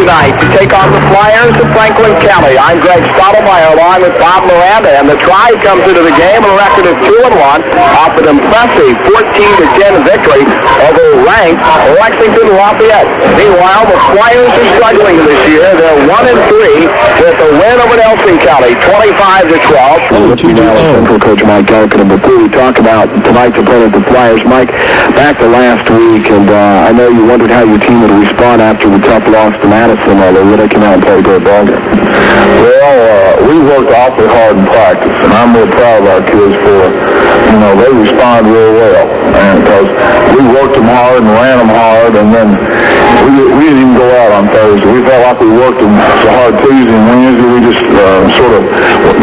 tonight to take on the Flyers of Franklin County. I'm Greg Stoudemire along with Bob Miranda, and the Tri comes into the game with a record of 2-1 off an impressive 14-10 victory over ranked Lexington Lafayette. Meanwhile, the Flyers are struggling this year. They're 1-3 with a win over Nelson County, 25-12. Central Coach Mike Elkin. And before we talk about tonight's opponent, the Flyers, Mike, back to last week, and I know you wondered how your team would respond after the tough loss to Madison, although they came out and played a great ball game. Well, we worked awfully hard in practice, and I'm real proud of our kids for, they respond real well. And because we worked them hard and ran them hard, and then we didn't even go out on Thursday. We felt like we worked them so hard Tuesday and Wednesday. We just sort of,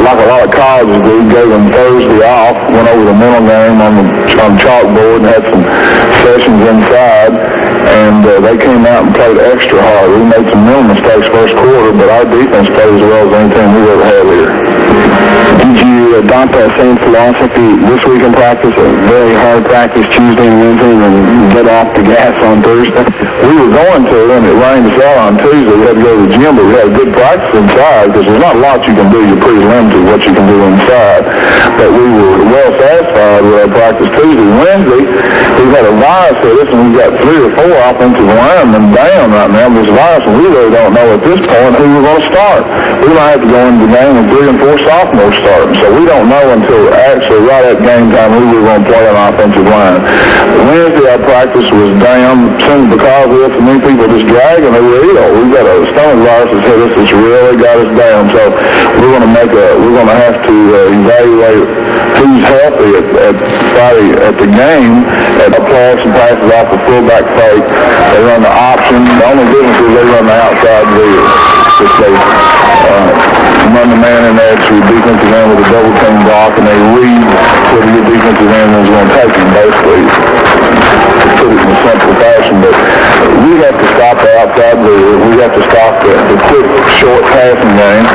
like a lot of colleges do, gave them Thursday off, went over the mental game on chalkboard and had some sessions inside, and they came out and played extra hard. We made some mental mistakes first quarter, but our defense played as well as anything we've ever had here. Did you adopt that same philosophy this week in practice, a very hard practice Tuesday and Wednesday, and get off the gas on Thursday? We were going to, and it rained us out on Tuesday. We had to go to the gym, but we had a good practice inside, because there's not a lot you can do. You're pretty limited what you can do inside. But we were well satisfied with our practice Tuesday. Wednesday, we've had a virus hit us, and we've got 3 or 4 offensive linemen down right now with this virus, and we really don't know at this point who we're going to start. We might have to go into the game with 3 and 4 sophomores starting, so we don't know until actually right at game time who we're going to play on offensive line. Wednesday, our practice was down simply because we had so many people just dragging who were ill. We've got a stomach virus that's hit us that's really got us down, so we're going to have to evaluate who's healthy at Friday at the game. At the pass and passes off the fullback fake, they run the option. The only difference is they run the outside veer. Just they run the man in there to the defensive end with a double team block, and they read where the defensive end is going to take them, basically. To put it in a simple fashion, but we have to stop the outside veer. We have to stop the quick, short passing game,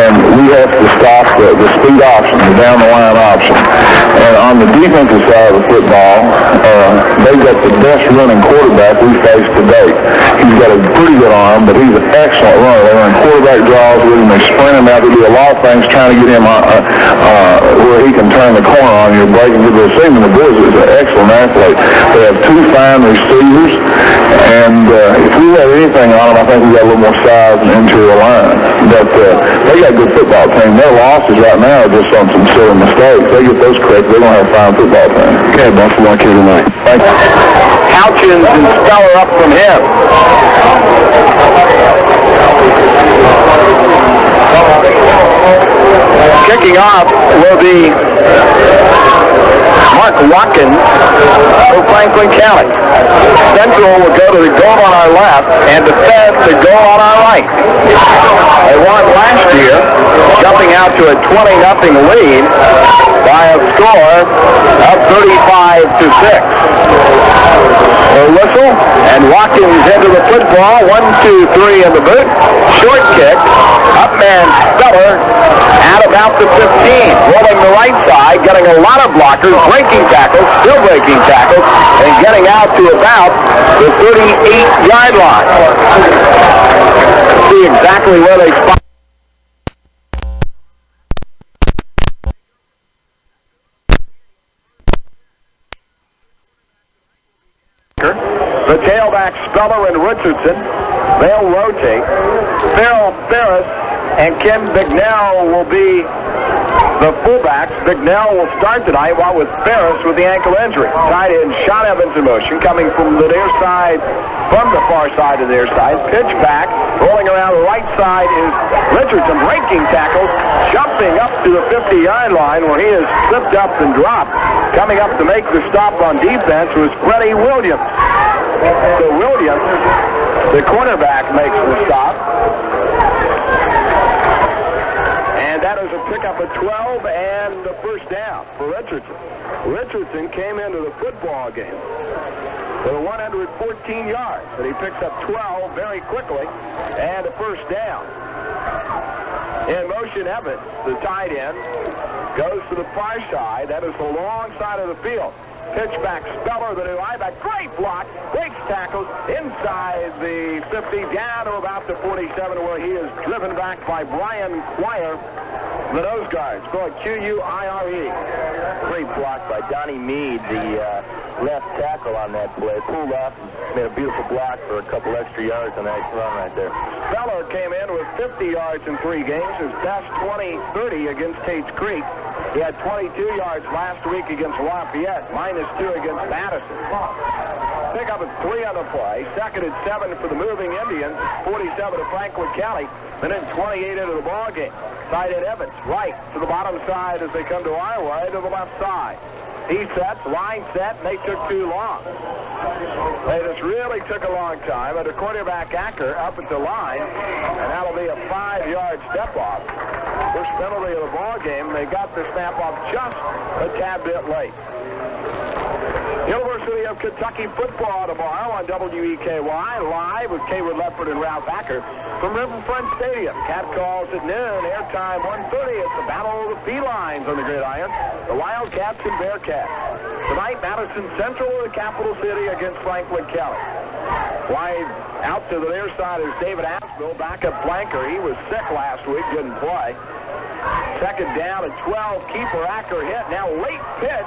and we have to stop the speed option, the down-the-line option. And on the defensive side of the football, they've got the best running quarterback we faced to date. He's got a pretty good arm, but he's an excellent runner. They run quarterback draws with him. They sprint him out. They do a lot of things trying to get him where he can turn the corner on you, break and get the receiving. The boys is an excellent athlete. They have 2 fine receivers, and if we had anything on them, I think we got a little more size and interior line. But they got a good football team. Their losses right now are just on some silly mistakes. They get those correct, they're going to have a fine football team. Okay, best of luck here tonight. Thank you. Houchins and Speller up from him. Kicking off will be Mark Watkins for Franklin County. Central will go to the goal on our left and defend the goal on our right. They won last year, jumping out to a 20-0 lead by a score of 35-6. A whistle, and Watkins into the football. 1-2-3 in the boot. Short kick. Up man Speller at about the 15. Rolling the right side, getting a lot of blockers, breaking tackles, still breaking tackles, and getting out to about the 38-yard line. See exactly where they spot. The tailback Speller and Richardson, they'll rotate. Farrell Ferris and Ken Bignell will be the fullbacks. Bignell will start tonight, while with Ferris with the ankle injury. Tight end Sean Evans in motion, coming from the near side, from the far side to their side. Pitch back, rolling around the right side is Richardson, breaking tackles, jumping up to the 50-yard line where he has slipped up and dropped. Coming up to make the stop on defense was Freddie Williams. So Williams, the cornerback, makes the stop. And that is a pickup of 12 and the first down for Richardson. Richardson came into the football game with 114 yards, and he picks up 12 very quickly and a first down. In motion, Evans, the tight end, goes to the far side. That is the long side of the field. Pitch back, Speller, the new linebacker. Great block, breaks tackles inside the 50, down to about the 47, where he is driven back by Brian Quire, the nose guard. Spelled Q-U-I-R-E. Great block by Donnie Meade, the left tackle on that play. Pulled off and made a beautiful block for a couple extra yards on that run right there. Speller came in with 50 yards in 3 games, his best 20-30 against Tate's Creek. He had 22 yards last week against Lafayette, -2 against Madison. Pick up at 3 on the play, second and 7 for the moving Indians, 47 to Franklin County, and then 28 into the ball game. Tight end Evans, right to the bottom side as they come to our way to the left side. He sets, line set, and they took too long. They just really took a long time. And the quarterback Acker up at the line, and that'll be a 5-yard step off. First penalty of the ball game. They got the snap off just a tad bit late. University of Kentucky football tomorrow on WEKY, live with Kaywood Lefford and Ralph Acker from Riverfront Stadium. Cat calls at noon, airtime 1:30. It's the Battle of the Felines on the gridiron. The Wildcats and Bearcats. Tonight, Madison Central of the capital city against Franklin County. Wide out to the near side is David Aspel, backup flanker. He was sick last week, didn't play. Second down and 12. Keeper Acker hit. Now late pitch.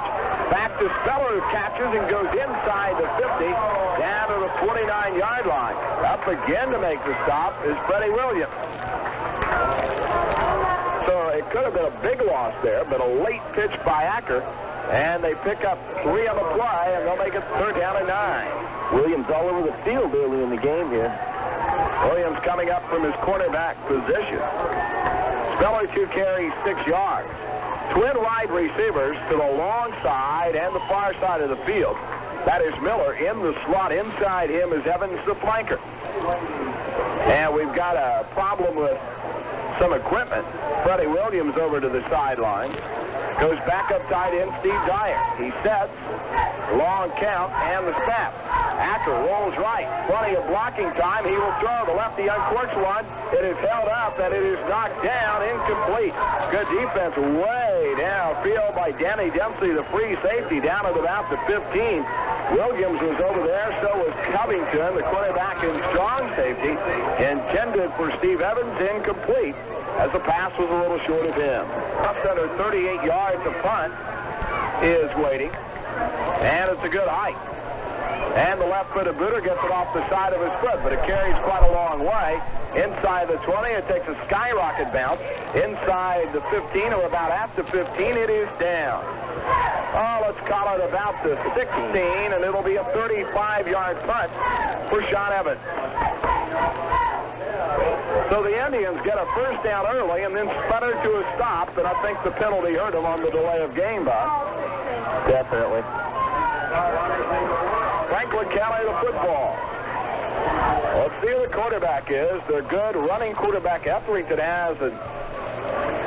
Back to Speller, who catches and goes inside the 50, down to the 49-yard line. Up again to make the stop is Freddie Williams. So it could have been a big loss there, but a late pitch by Acker. And they pick up 3 on the play, and they'll make it 3rd down and 9. Williams all over the field early in the game here. Williams coming up from his cornerback position. Speller 2 carries 6 yards. Twin wide receivers to the long side and the far side of the field. That is Miller in the slot. Inside him is Evans, the flanker. And we've got a problem with some equipment. Freddie Williams over to the sideline. Goes back up tight end Steve Dyer. He sets, long count, and the snap. Acker rolls right. Plenty of blocking time. He will throw the lefty uncorks one. It is held up, and it is knocked down, incomplete. Good defense way downfield by Danny Dempsey, the free safety, down at about the 15. Williams was over there, so was Covington, the quarterback and strong safety. Intended for Steve Evans, incomplete, as the pass was a little short of him. Just under 38 yards, the punt is waiting, and it's a good height. And the left-footed booter gets it off the side of his foot, but it carries quite a long way. Inside the 20, it takes a skyrocket bounce. Inside the 15, or about at the 15, it is down. Oh, let's call it about the 16, and it'll be a 35-yard punt for Sean Evans. So the Indians get a first down early and then sputter to a stop, and I think the penalty hurt them on the delay of game, Bob. Definitely. Franklin County, the football. Let's see who the quarterback is. Their good running quarterback, Etherington, has an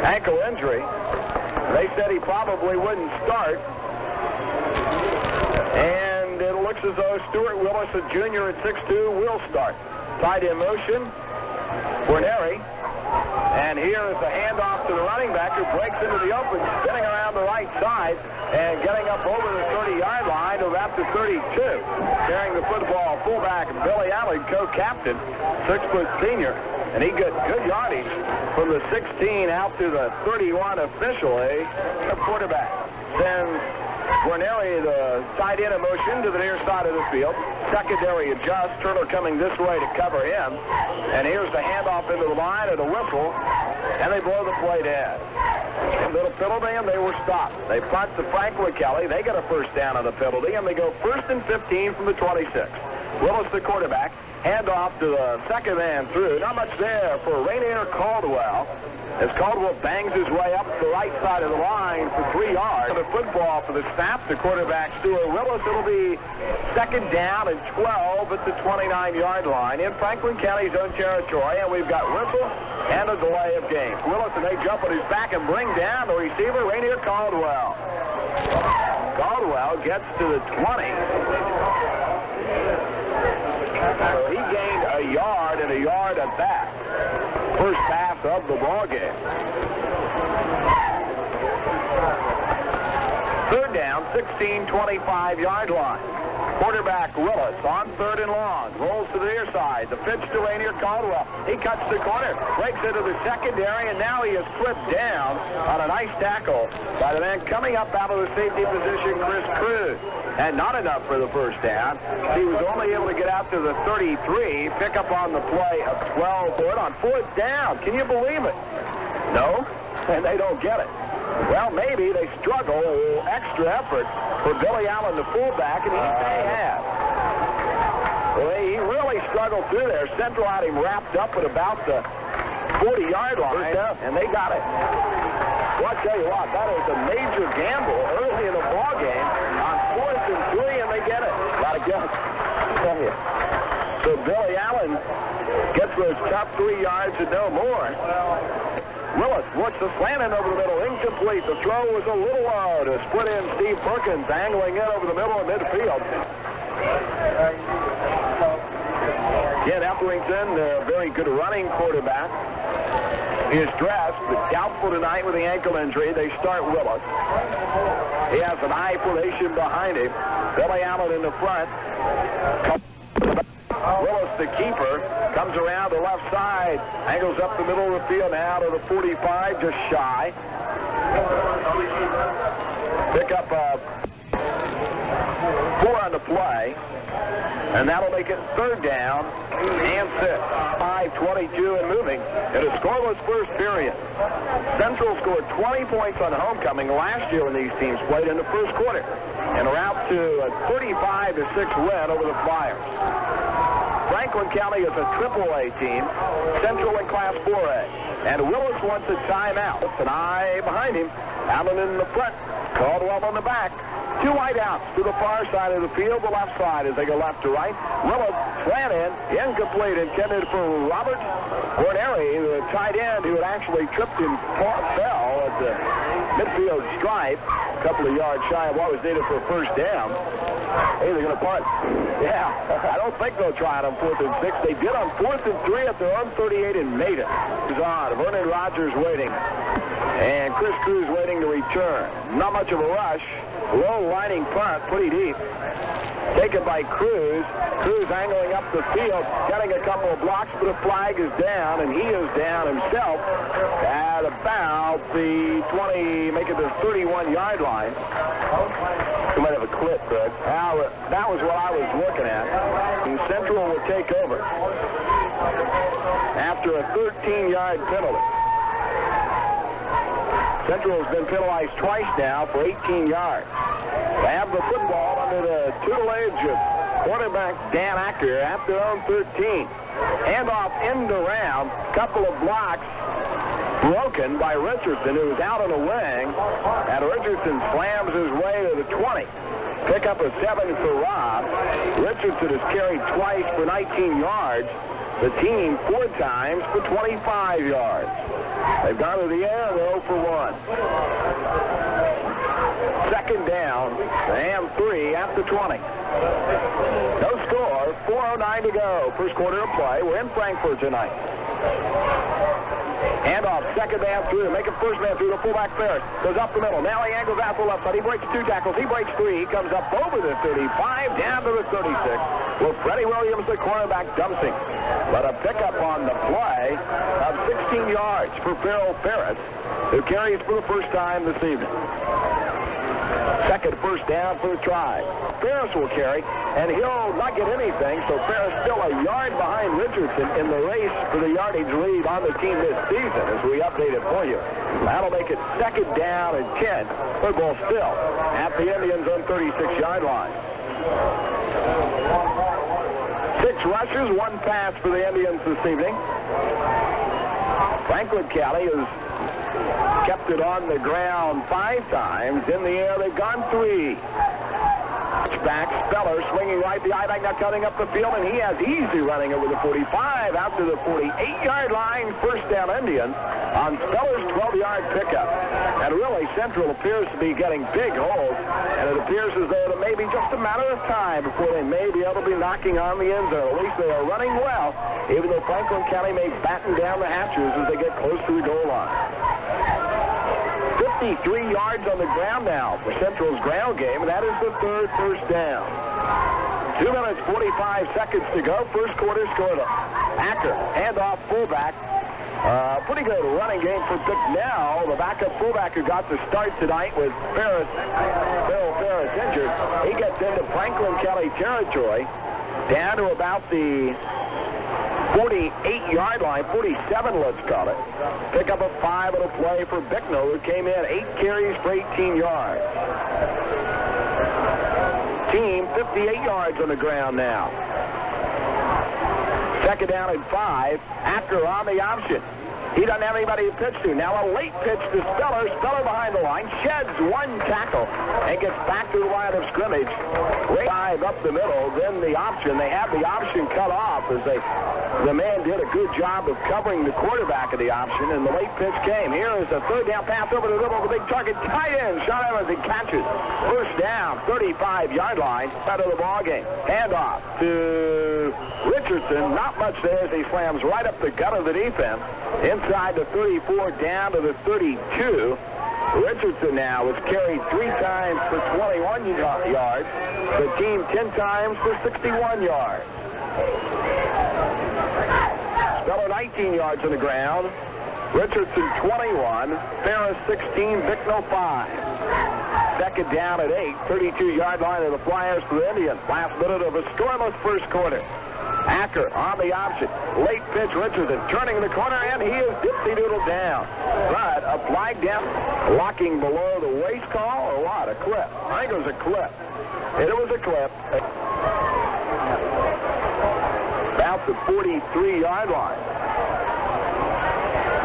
ankle injury. They said he probably wouldn't start. And it looks as though Stuart Willis, a junior at 6'2", will start. Tied in motion. Guarneri. And here is the handoff to the running back, who breaks into the open, spinning around the right side and getting up over the 30-yard line to about the 32. Carrying the football, fullback Billy Allen, co-captain, 6-foot senior. And he got good yardage from the 16 out to the 31 officially. The quarterback sends Guarneri, the tight end, in motion to the near side of the field. Secondary adjusts. Turner coming this way to cover him. And here's the handoff into the line and a whistle. And they blow the play dead. Little penalty, and they were stopped. They punt to Franklin County. They get a first down on the penalty, and they go 1st and 15 from the 26. Willis, the quarterback. Handoff to the second man through. Not much there for Rainier Caldwell, as Caldwell bangs his way up the right side of the line for 3 yards. The football for the snap to quarterback Stuart Willis. It'll be 2nd down and 12 at the 29-yard line in Franklin County's own territory, and we've got whistle and a delay of game. Willis, and they jump on his back and bring down the receiver, Rainier Caldwell. Caldwell gets to the 20. So he gained a yard and a yard at that. First pass of the ball game. Third down, 16, 25-yard line. Quarterback Willis on 3rd and long. Rolls to the near side. The pitch to Rainier Caldwell. He cuts the corner, breaks into the secondary, and now he is clipped down on a nice tackle by the man coming up out of the safety position, Chris Cruz. And not enough for the first down. He was only able to get out to the 33, pick up on the play of 12 for it on 4th down. Can you believe it? No, and they don't get it. Well, maybe they struggle. A little extra effort for Billy Allen, the fullback, and he may have. Well, he really struggled through there. Central had him wrapped up at about the 40-yard line, and they got it. Well, I'll tell you what, that is a major gamble early in the ball game on 4th and 3, and they get it. A lot of guts. So Billy Allen gets those top 3 yards and no more. Willis looks the slant in over the middle, incomplete. The throw was a little low to split in Steve Perkins, angling in over the middle of midfield. Ken Etherington, a very good running quarterback, is dressed, but doubtful tonight with the ankle injury. They start Willis. He has an I formation behind him. Billy Allen in the front. Willis, the keeper, comes around the left side, angles up the middle of the field now to the 45, just shy. Pick up 4 on the play, and that'll make it 3rd down and 6. 5:22 and moving in a scoreless first period. Central scored 20 points on homecoming last year when these teams played in the first quarter, and are out to a 35-6 win over the Flyers. Franklin County is a AAA team, Central in Class 4A. And Willis wants a timeout. It's an eye behind him. Allen in the front, Caldwell on the back. 2 wideouts to the far side of the field, the left side as they go left to right. Willis slant in, incomplete, intended for Robert Guarneri, the tight end who had actually tripped and fell at the midfield stripe. A couple of yards shy of what was needed for a first down. Hey, they're going to punt. Yeah, I don't think they'll try it on 4th and 6. They did on 4th and 3 at their own 38 and made it. He's on. Vernon Rogers waiting. And Chris Cruz waiting to return. Not much of a rush. Low lining punt, pretty deep. Taken by Cruz. Cruz angling up the field, getting a couple of blocks, but the flag is down, and he is down himself at about the 20, make it the 31-yard line. You might have a clip, Greg. That was what I was looking at. And Central will take over after a 13-yard penalty. Central has been penalized twice now for 18 yards. They have the football under the tutelage of quarterback Dan Acker at their own 13. Handoff end around, couple of blocks broken by Richardson, who was out on the wing, and Richardson slams his way to the 20. Pick up a 7 for Rob. Richardson has carried twice for 19 yards. The team 4 times for 25 yards. They've gone to the air, they're 0 for 1. 2nd down, and 3 at the 20. No score, 4:09 to go. First quarter of play. We're in Frankfort tonight. Handoff, 2nd man through. Make it 1st man through. The fullback Ferris goes up the middle. Now he angles out the left side. He breaks 2 tackles. He breaks 3. He comes up over the 35, down to the 36. Well, Freddie Williams, the cornerback, dumps him. But a pickup on the play of 16 yards for Farrell Ferris, who carries for the first time this evening. 2nd first down for the try. Ferris will carry, and he'll not get anything, so Ferris still a yard behind Richardson in the race for the yardage lead on the team this season as we update it for you. That'll make it 2nd down and 10. Football still at the Indians' own 36-yard line. 6 rushes, 1 pass for the Indians this evening. Franklin County has kept it on the ground 5 times. In the air, they've gone 3. Back, Speller swinging right, the I-back now cutting up the field, and he has easy running over the 45 out to the 48-yard line. First down Indians on Speller's 12-yard pickup. And really, Central appears to be getting big holes, and it appears as though it may be just a matter of time before they may be able to be knocking on the end zone. At least they are running well, even though Franklin County may batten down the hatches as they get close to the goal line. 53 yards on the ground now for Central's ground game, and that is the third first down. 2 minutes, 45 seconds to go. First quarter scored Acker. Handoff fullback. Pretty good running game for Bicknell. The backup fullback who got the start tonight was Bill Ferris injured. He gets into Franklin County territory down to about the 48-yard line, 47, let's call it. Pick up a 5 on a play for Bicknell, who came in 8 carries for 18 yards. Team 58 yards on the ground now. Second down and 5. Acker on the option. He doesn't have anybody to pitch to. Now a late pitch to Speller. Speller behind the line. Sheds one tackle and gets back to the line of scrimmage. Way 5 up the middle. Then the option. They have the option cut off as the man did a good job of covering the quarterback of the option, and the late pitch came. Here is a third down pass over the middle of the big target. Tight end. Sean Evans and catches. First down, 35-yard line. Out of the ball game. Handoff to Richardson. Not much there as he slams right up the gut of the defense. Inside the 34 down to the 32. Richardson now has carried 3 times for 21 yards. The team 10 times for 61 yards. Speller 19 yards on the ground. Richardson 21. Ferris 16. Bicknell 5. Second down at 8. 32-yard line of the Flyers for the Indians. Last minute of a scoreless first quarter. Acker on the option. Late pitch, Richardson turning the corner, and he is dipsy-doodled down. But a flag down. Blocking below the waist call, or what? A clip. I think it was a clip. It was a clip. About the 43-yard line.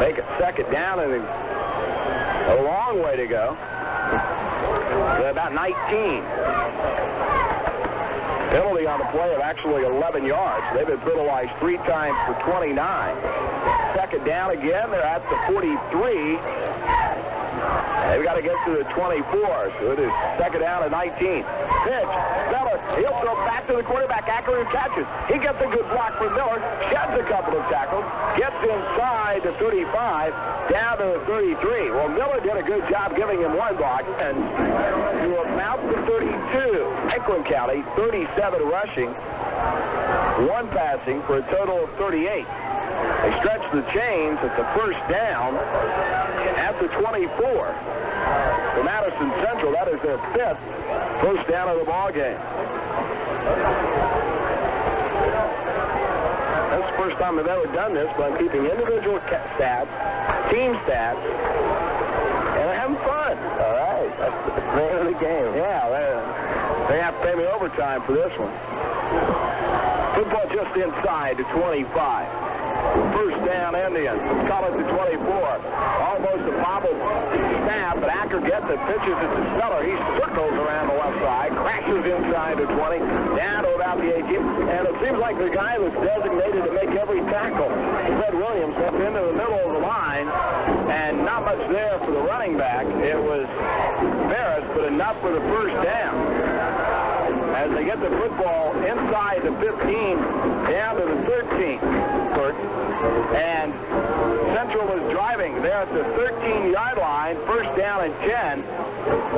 Make it second down, and a long way to go. About 19. Penalty on the play of actually 11 yards. They've been penalized 3 times for 29. Second down again. They're at the 43. They've got to get to the 24. So it is second down at 19. Pitch. Miller. He'll throw back to the quarterback. Acker who catches. He gets a good block from Miller. Sheds a couple of tackles. Gets inside the 35. Down to the 33. Well, Miller did a good job giving him one block. And to about the 32. Franklin County, 37 rushing. 1 passing for a total of 38. They stretch the chains at the first down at the 24. For Madison Central, that is their 5th first down of the ball game. That's the first time I've ever done this, but I'm keeping individual stats, team stats, and I'm having fun. All right, that's the name of the game. Yeah, they have to pay me overtime for this one. Football just inside the 25. First down, Indians. Call it the 24. Almost a bobble snap, but Acker gets it. Pitches it to Speller. He circles around the left side, crashes inside the 20, down to about the 18. And it seems like the guy that's designated to make every tackle, Fred Williams, up into the middle of the line, and not much there for the running back. It was Ferris, but enough for the first down. As they get the football inside the 15, down to the 13. And Central is driving there at the 13-yard line, first down and 10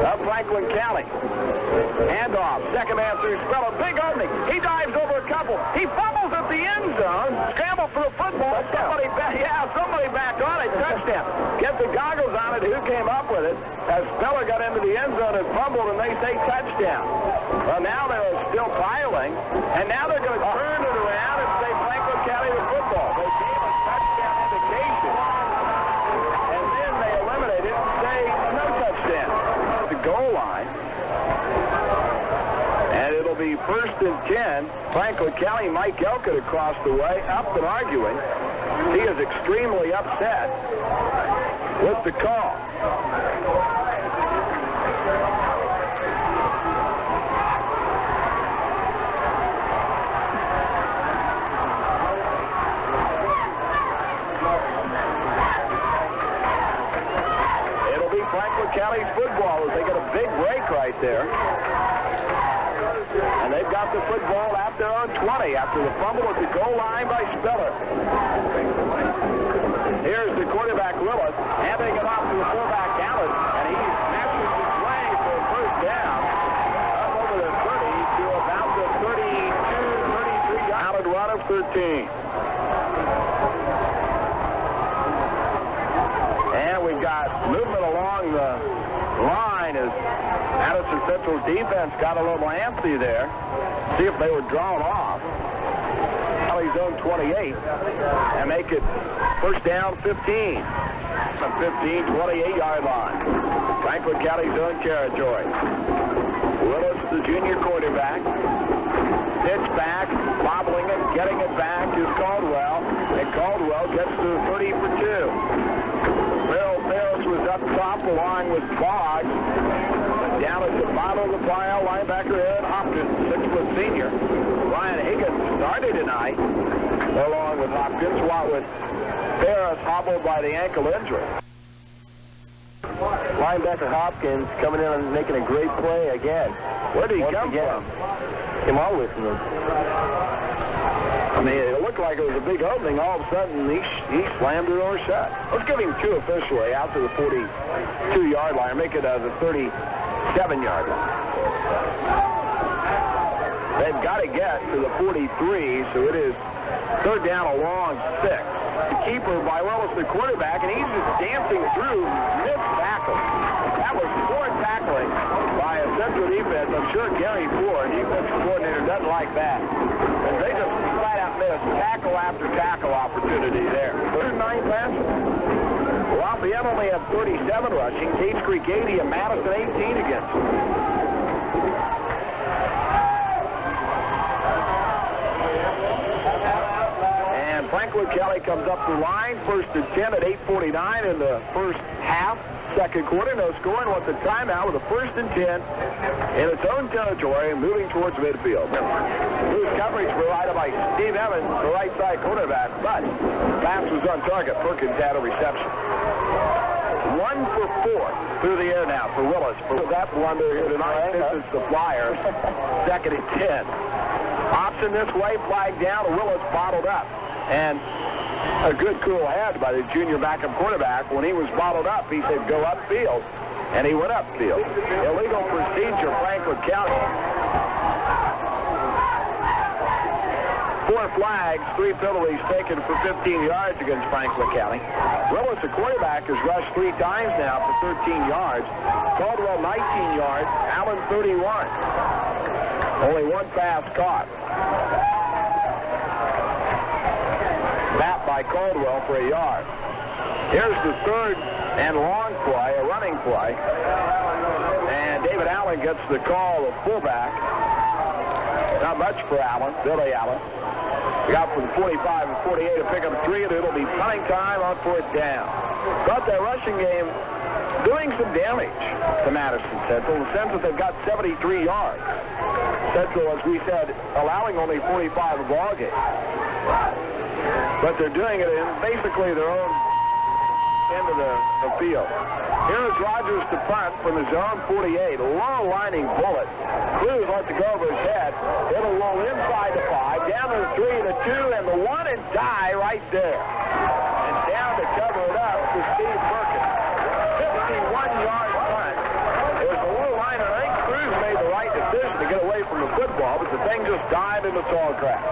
of Franklin County. Handoff, second man through Speller, big opening. He dives over a couple. He fumbles at the end zone, scramble for the football. Somebody back on it, touchdown. Get the goggles on it, who came up with it? As Speller got into the end zone and fumbled, and they say touchdown. Well, now they're still piling, and now they're going to turn it around and say Franklin County the football. They gave a touchdown indication, and then they eliminate it and say no touchdown. The goal line, and it'll be first and 10. Franklin County, Mike Elkett across the way, up and arguing. He is extremely upset with the call. Franklin County football as they get a big break right there. And they've got the football at their own 20 after the fumble at the goal line by Speller. Here's the quarterback, Willis, handing it off to the fullback, Allen, and he 13. And we've got movement along the line as Madison Central's defense got a little antsy there. See if they were drawn off. Valley zone 28 and make it first down 15. 15, 28-yard line. Franklin County zone territory. Willis, the junior quarterback. Pitch back, bobbling it, getting it back is Caldwell. And Caldwell gets to the 30 for 2. Bill Ferris was up top along with Boggs. Down at the bottom of the pile, linebacker Ed Hopkins, 6-foot senior. Ryan Higgins started tonight along with Hopkins, while with Ferris hobbled by the ankle injury. Linebacker Hopkins coming in and making a great play again. Where did he come from? Came all the way from him. I mean, it looked like it was a big opening. All of a sudden, he slammed the door shut. Let's give him 2 officially out to the 42-yard line. Make it the 37-yard line. They've got to get to the 43, so it is third down along 6. The keeper by Willis, the quarterback, and he's just dancing through mid-tackle. That was poor tackling by a Central defense. I'm sure Gary Ford, defense coordinator, doesn't like that. And they just flat out missed tackle after tackle opportunity there. 9 passes. Lafayette only had 37 rushing. Cage Creek 80 and Madison 18 against them. Franklin County comes up the line, first and 10 at 8:49 in the first half, second quarter. No scoring, wants a timeout with a first and 10 in its own territory and moving towards midfield. Loose coverage provided by Steve Evans, the right side quarterback, but pass was on target. Perkins had a reception. 1 for 4 through the air now for Willis. For that blunder here tonight, this is the Flyers. Second and 10. Option this way, flag down, Willis bottled up. And a good cool head by the junior backup quarterback. When he was bottled up, he said, go upfield. And he went upfield. Illegal procedure, Franklin County. 4 flags, 3 penalties taken for 15 yards against Franklin County. Willis, the quarterback, has rushed 3 times now for 13 yards. Caldwell, 19 yards. Allen, 31. Only 1 pass caught. Bat by Caldwell for a yard. Here's the third and long play, a running play. And David Allen gets the call of fullback. Not much for Allen, Billy Allen. He got from 45 and 48 to pick up 3, and it'll be punting time on 4th down. Thought that rushing game doing some damage to Madison Central in the sense that they've got 73 yards. Central, as we said, allowing only 45 a ball game. But they're doing it in basically their own end of the field. Here is Rogers to punt from the zone 48. A low-lining bullet. Cruz lets it go over his head. It'll roll inside the 5, down to the 3, the 2, and the 1, and die right there. And down to cover it up to Steve Perkins. 51-yard punt. It was a low line, and I think Cruz made the right decision to get away from the football, but the thing just died in the tall grass.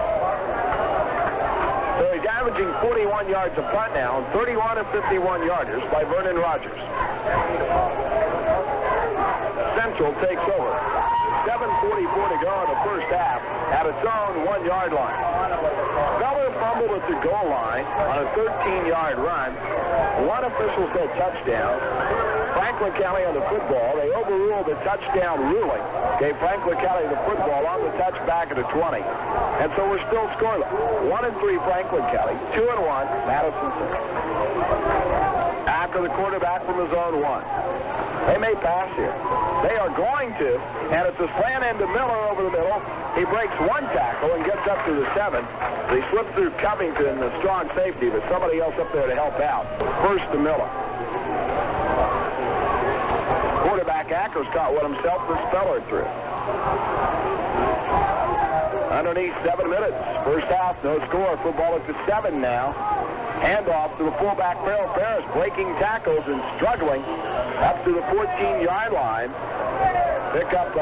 So he's averaging 41 yards a punt now, and 31 and 51 yarders by Vernon Rogers. Central takes over. 7:44 to go in the first half at its own 1-yard line. Feller fumbled at the goal line on a 13-yard run. One official said touchdown. Franklin County on the football. They overruled the touchdown ruling. Gave Franklin County the football on the touchback at the 20. And so we're still scoreless. 1-3 Franklin County. 2-1 Madison Central. After the quarterback from the zone 1. They may pass here. They are going to. And it's a slant into Miller over the middle. He breaks 1 tackle and gets up to the 7. They slip through Covington, the strong safety, but somebody else up there to help out. First to Miller. Quarterback Ackers caught one himself and Speller through. Underneath 7 minutes. First half, no score. Football at the 7 now. Handoff to the fullback Farrell Ferris, breaking tackles and struggling up to the 14-yard line. Pick up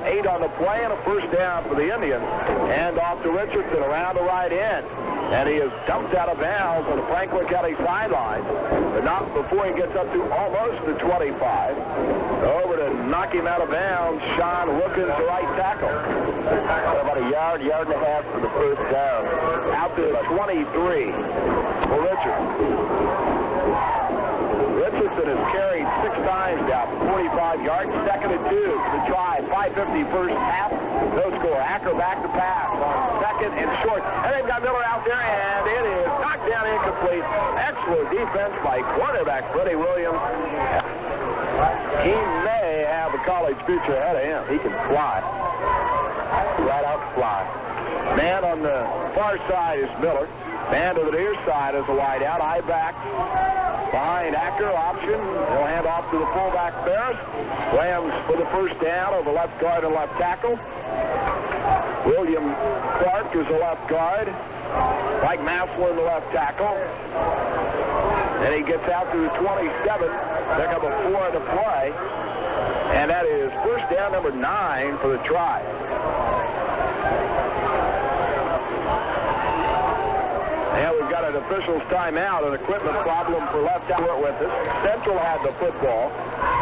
8 on the play and a first down for the Indians. And off to Richardson around the right end. And he is dumped out of bounds on the Franklin County sideline, but not before he gets up to almost the 25. Over to knock him out of bounds, Sean Wilkins, the right tackle. About a yard and a half for the first down. Out to the 23 for Richardson. Richardson has carried 6 times now for 45 yards. 2nd and 2 for the try. 5:50 first half. No score. Acker back to pass on 2nd and short. And they've got Miller out there, and it is knocked down incomplete. Excellent defense by quarterback Freddie Williams. He may have a college future ahead of him. He can fly. Right out fly. Man on the far side is Miller. Man to the near side is a wide out. High back. Behind Acker, option. He'll hand off to the fullback Ferris. Williams for the first down over left guard and left tackle. William Clark is the left guard. Mike Maslin, the left tackle. And he gets out to the 27. Pick up a 4 on the play. And that is first down number 9 for the try. And we've got an official's timeout, an equipment problem for left out with us. Central had the football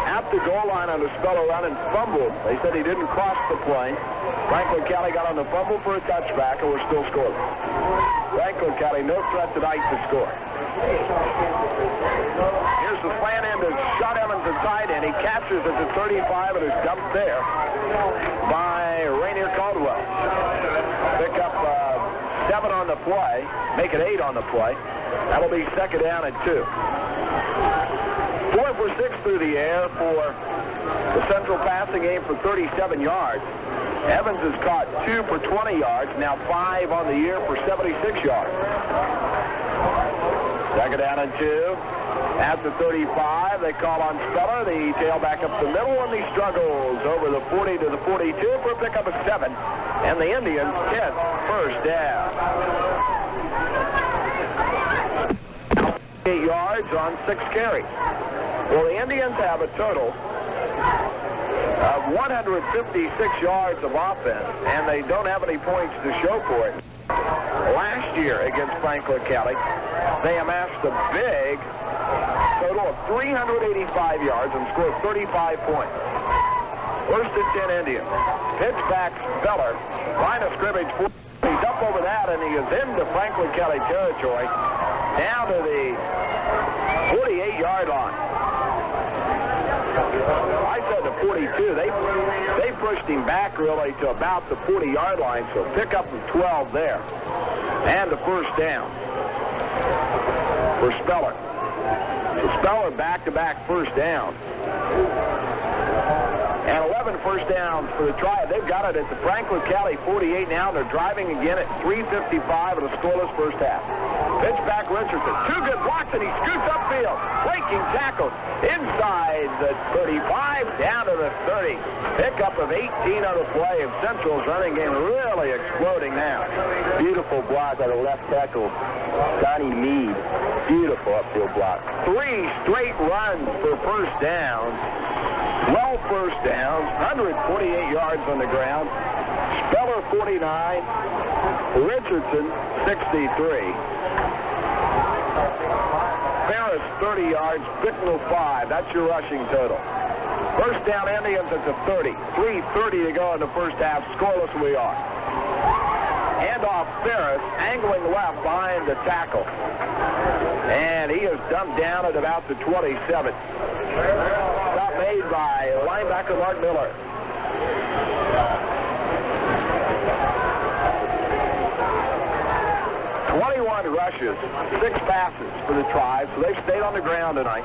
at the goal line on a spell run and fumbled. They said he didn't cross the plane. Franklin County got on the fumble for a touchback, and we're still scoring. Franklin County, no threat tonight to score. Here's the slant end to Shot Evans inside, and he captures it to 35 and is dumped there by Rainier Caldwell. Pick up 7 on the play, make it 8 on the play. That'll be 2nd down and 2. 4 for 6 through the air for the Central passing game for 37 yards. Evans has caught 2 for 20 yards, now 5 on the year for 76 yards. 2nd down and 2. At the 35, they call on Speller, the tailback up the middle, and he struggles over the 40 to the 42 for a pickup of 7. And the Indians get first down. 8 yards on 6 carries. Well, the Indians have a total of 156 yards of offense, and they don't have any points to show for it. Last year against Franklin County, they amassed a big total of 385 yards and scored 35 points. First and 10 Indians. Pitch back Speller. Line of scrimmage. He's up over that, and he is into Franklin County territory. Down to the 48-yard line. I said the 42. They pushed him back really to about the 40-yard line, so pick up the 12 there. And the first down for Speller. So Speller back-to-back first down. And 11 first downs for the try. They've got it at the Franklin County 48 now. They're driving again at 3:55 in a scoreless first half. Pitch back Richardson. 2 good blocks, and he scoots upfield. Breaking tackle inside the 35, down to the 30. Pickup of 18 on the play of Central's running game really exploding now. Beautiful block by the left tackle, Donnie Meade. Beautiful upfield block. 3 straight runs for first downs. 12 first downs, 148 yards on the ground. Speller 49, Richardson 63. Ferris 30 yards, Bicknell 5. That's your rushing total. First down Indians at the 30. 3:30 to go in the first half. Scoreless we are. Handoff Ferris, angling left behind the tackle. And he is dumped down at about the 27. Stop made by linebacker Mark Miller. Rushes, 6 passes for the Tribe, so they've stayed on the ground tonight.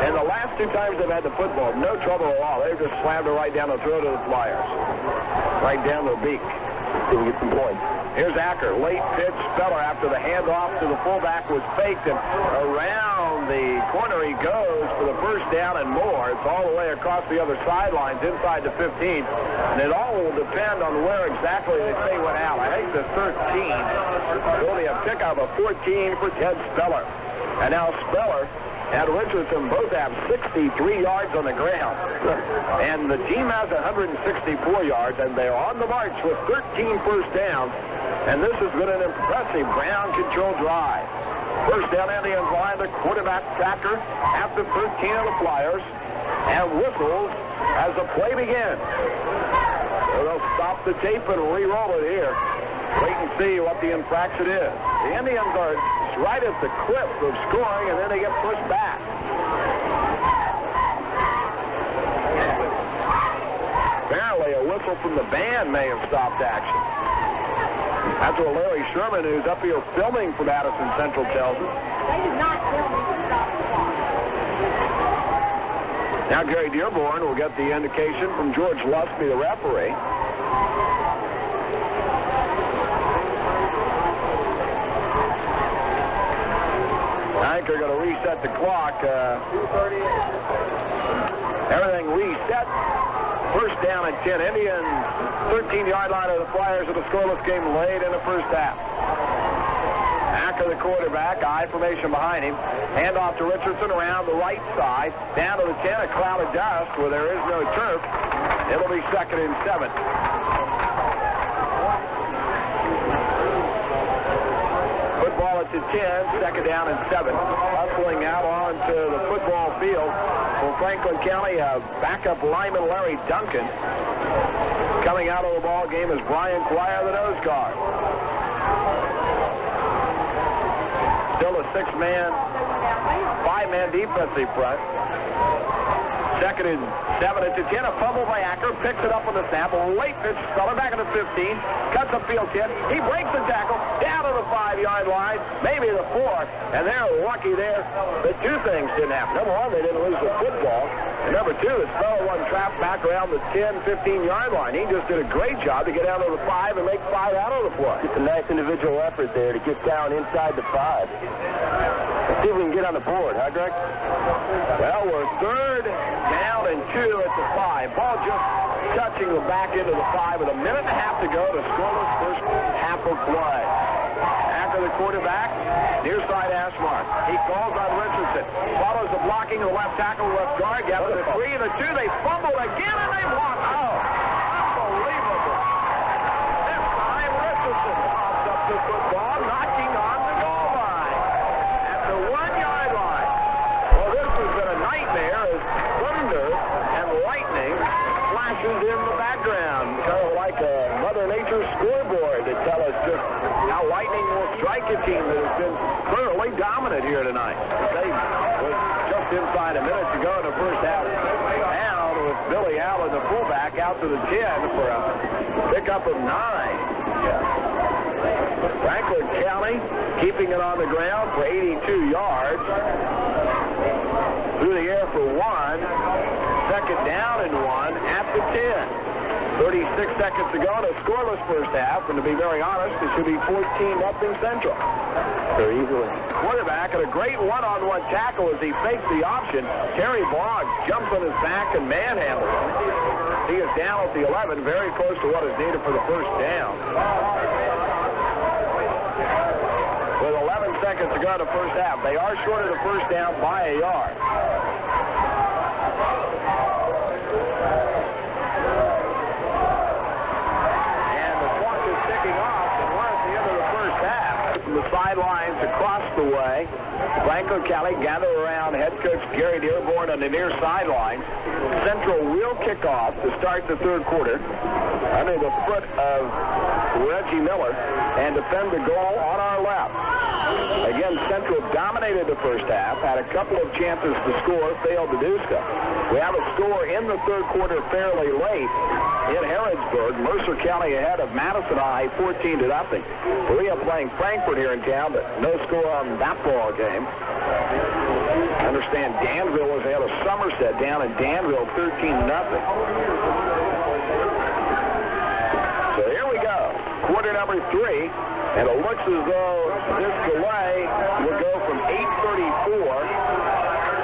And the last 2 times they've had the football, no trouble at all. They've just slammed it right down the throat of the Flyers. Right down their beak. Didn't get some points. Here's Acker, late pitch Speller after the handoff to the fullback was faked, and around the corner he goes for the first down and more. It's all the way across the other sidelines inside the 15, and it all will depend on where exactly the thing went out. I think the 13. Only a pickup of 14 for Ted Speller. And now Speller and Richardson both have 63 yards on the ground. And the team has 164 yards, and they're on the march with 13 first downs. And this has been an impressive ground control drive. First down, Indians line, the quarterback sacker at the 13 of the Flyers, and whistles as the play begins. So they'll stop the tape and re-roll it here. Wait and see what the infraction is. The Indians are right at the cliff of scoring, and then they get pushed back. Apparently, a whistle from the band may have stopped action. That's what Larry Sherman, who's up here filming for Madison Central, tells us. They did not film me to stop the clock. Now Gary Dearborn will get the indication from George Lusby, the referee. I think they're going to reset the clock. Everything reset. First down and 10. Indians, 13-yard line of the Flyers in a scoreless game late in the first half. After the quarterback, I formation behind him. Hand off to Richardson around the right side. Down to the 10, a cloud of dust where there is no turf. It'll be 2nd and 7. Football at the 10, 2nd down and 7. Hustling out onto the football field for Franklin County, backup lineman Larry Duncan. Coming out of the ball game is Brian Quire, the nose guard. Still a 6-man, 5-man defensive front. 2nd and 7 at the 10. A fumble by Acker. Picks it up on the snap. A late pitch. Speller back at the 15. Cuts the field 10. He breaks the tackle. Down to the 5-yard line. Maybe the 4. And they're lucky there that two things didn't happen. Number one, they didn't lose the football. And number two, the Speller wasn't trapped back around the 10, 15-yard line. He just did a great job to get out of the 5 and make 5 out of the play. Just a nice individual effort there to get down inside the 5. Let's see if we can get on the board, huh, Greg? Well, we're 3rd down and 2 at the 5. Ball just touching the back end of the 5 with a minute and a half to go to scoreless first half of play. After the quarterback, near side hash mark. He calls on Richardson. Follows the blocking of the left tackle, left guard. Gets to the 3, the 2. They fumble again and they block. Oh, unbelievable. This time, Richardson pops up the football, knocking on the goal line at the 1-yard line. Well, this has been a nightmare as thunder and lightning flashes in the background. Kind of like a Mother Nature scoreboard that tell us just how lightning will strike a team that has been thoroughly dominant here tonight. They was just inside a minute to go in the first half. Now with Billy Allen, the fullback, out to the 10 for a pickup of 9. Franklin County keeping it on the ground for 82 yards. Through the air for 1. 2nd down and 1 at the 10. 36 seconds to go in a scoreless first half, and to be very honest, it should be 14-0 Central. Very easily. Quarterback and a great one-on-one tackle as he fakes the option. Terry Boggs jumps on his back and manhandles him. He is down at the 11, very close to what is needed for the first down. With 11 seconds to go in the first half, they are short of the first down by a yard. The sidelines across the way. Franklin County gather around head coach Gary Dearborn on the near sidelines. Central will kick off to start the 3rd quarter under the foot of Reggie Miller and defend the goal on our left. Again, Central dominated the first half, had a couple of chances to score, failed to do so. We have a score in the 3rd quarter fairly late in Harrodsburg. Mercer County ahead of Madison High 14-0. Berea playing Frankfort here in town, but no score on that ball game. I understand Danville was ahead of Somerset down in Danville 13-0. So here we go. Quarter number 3. And it looks as though this delay will go from 8:34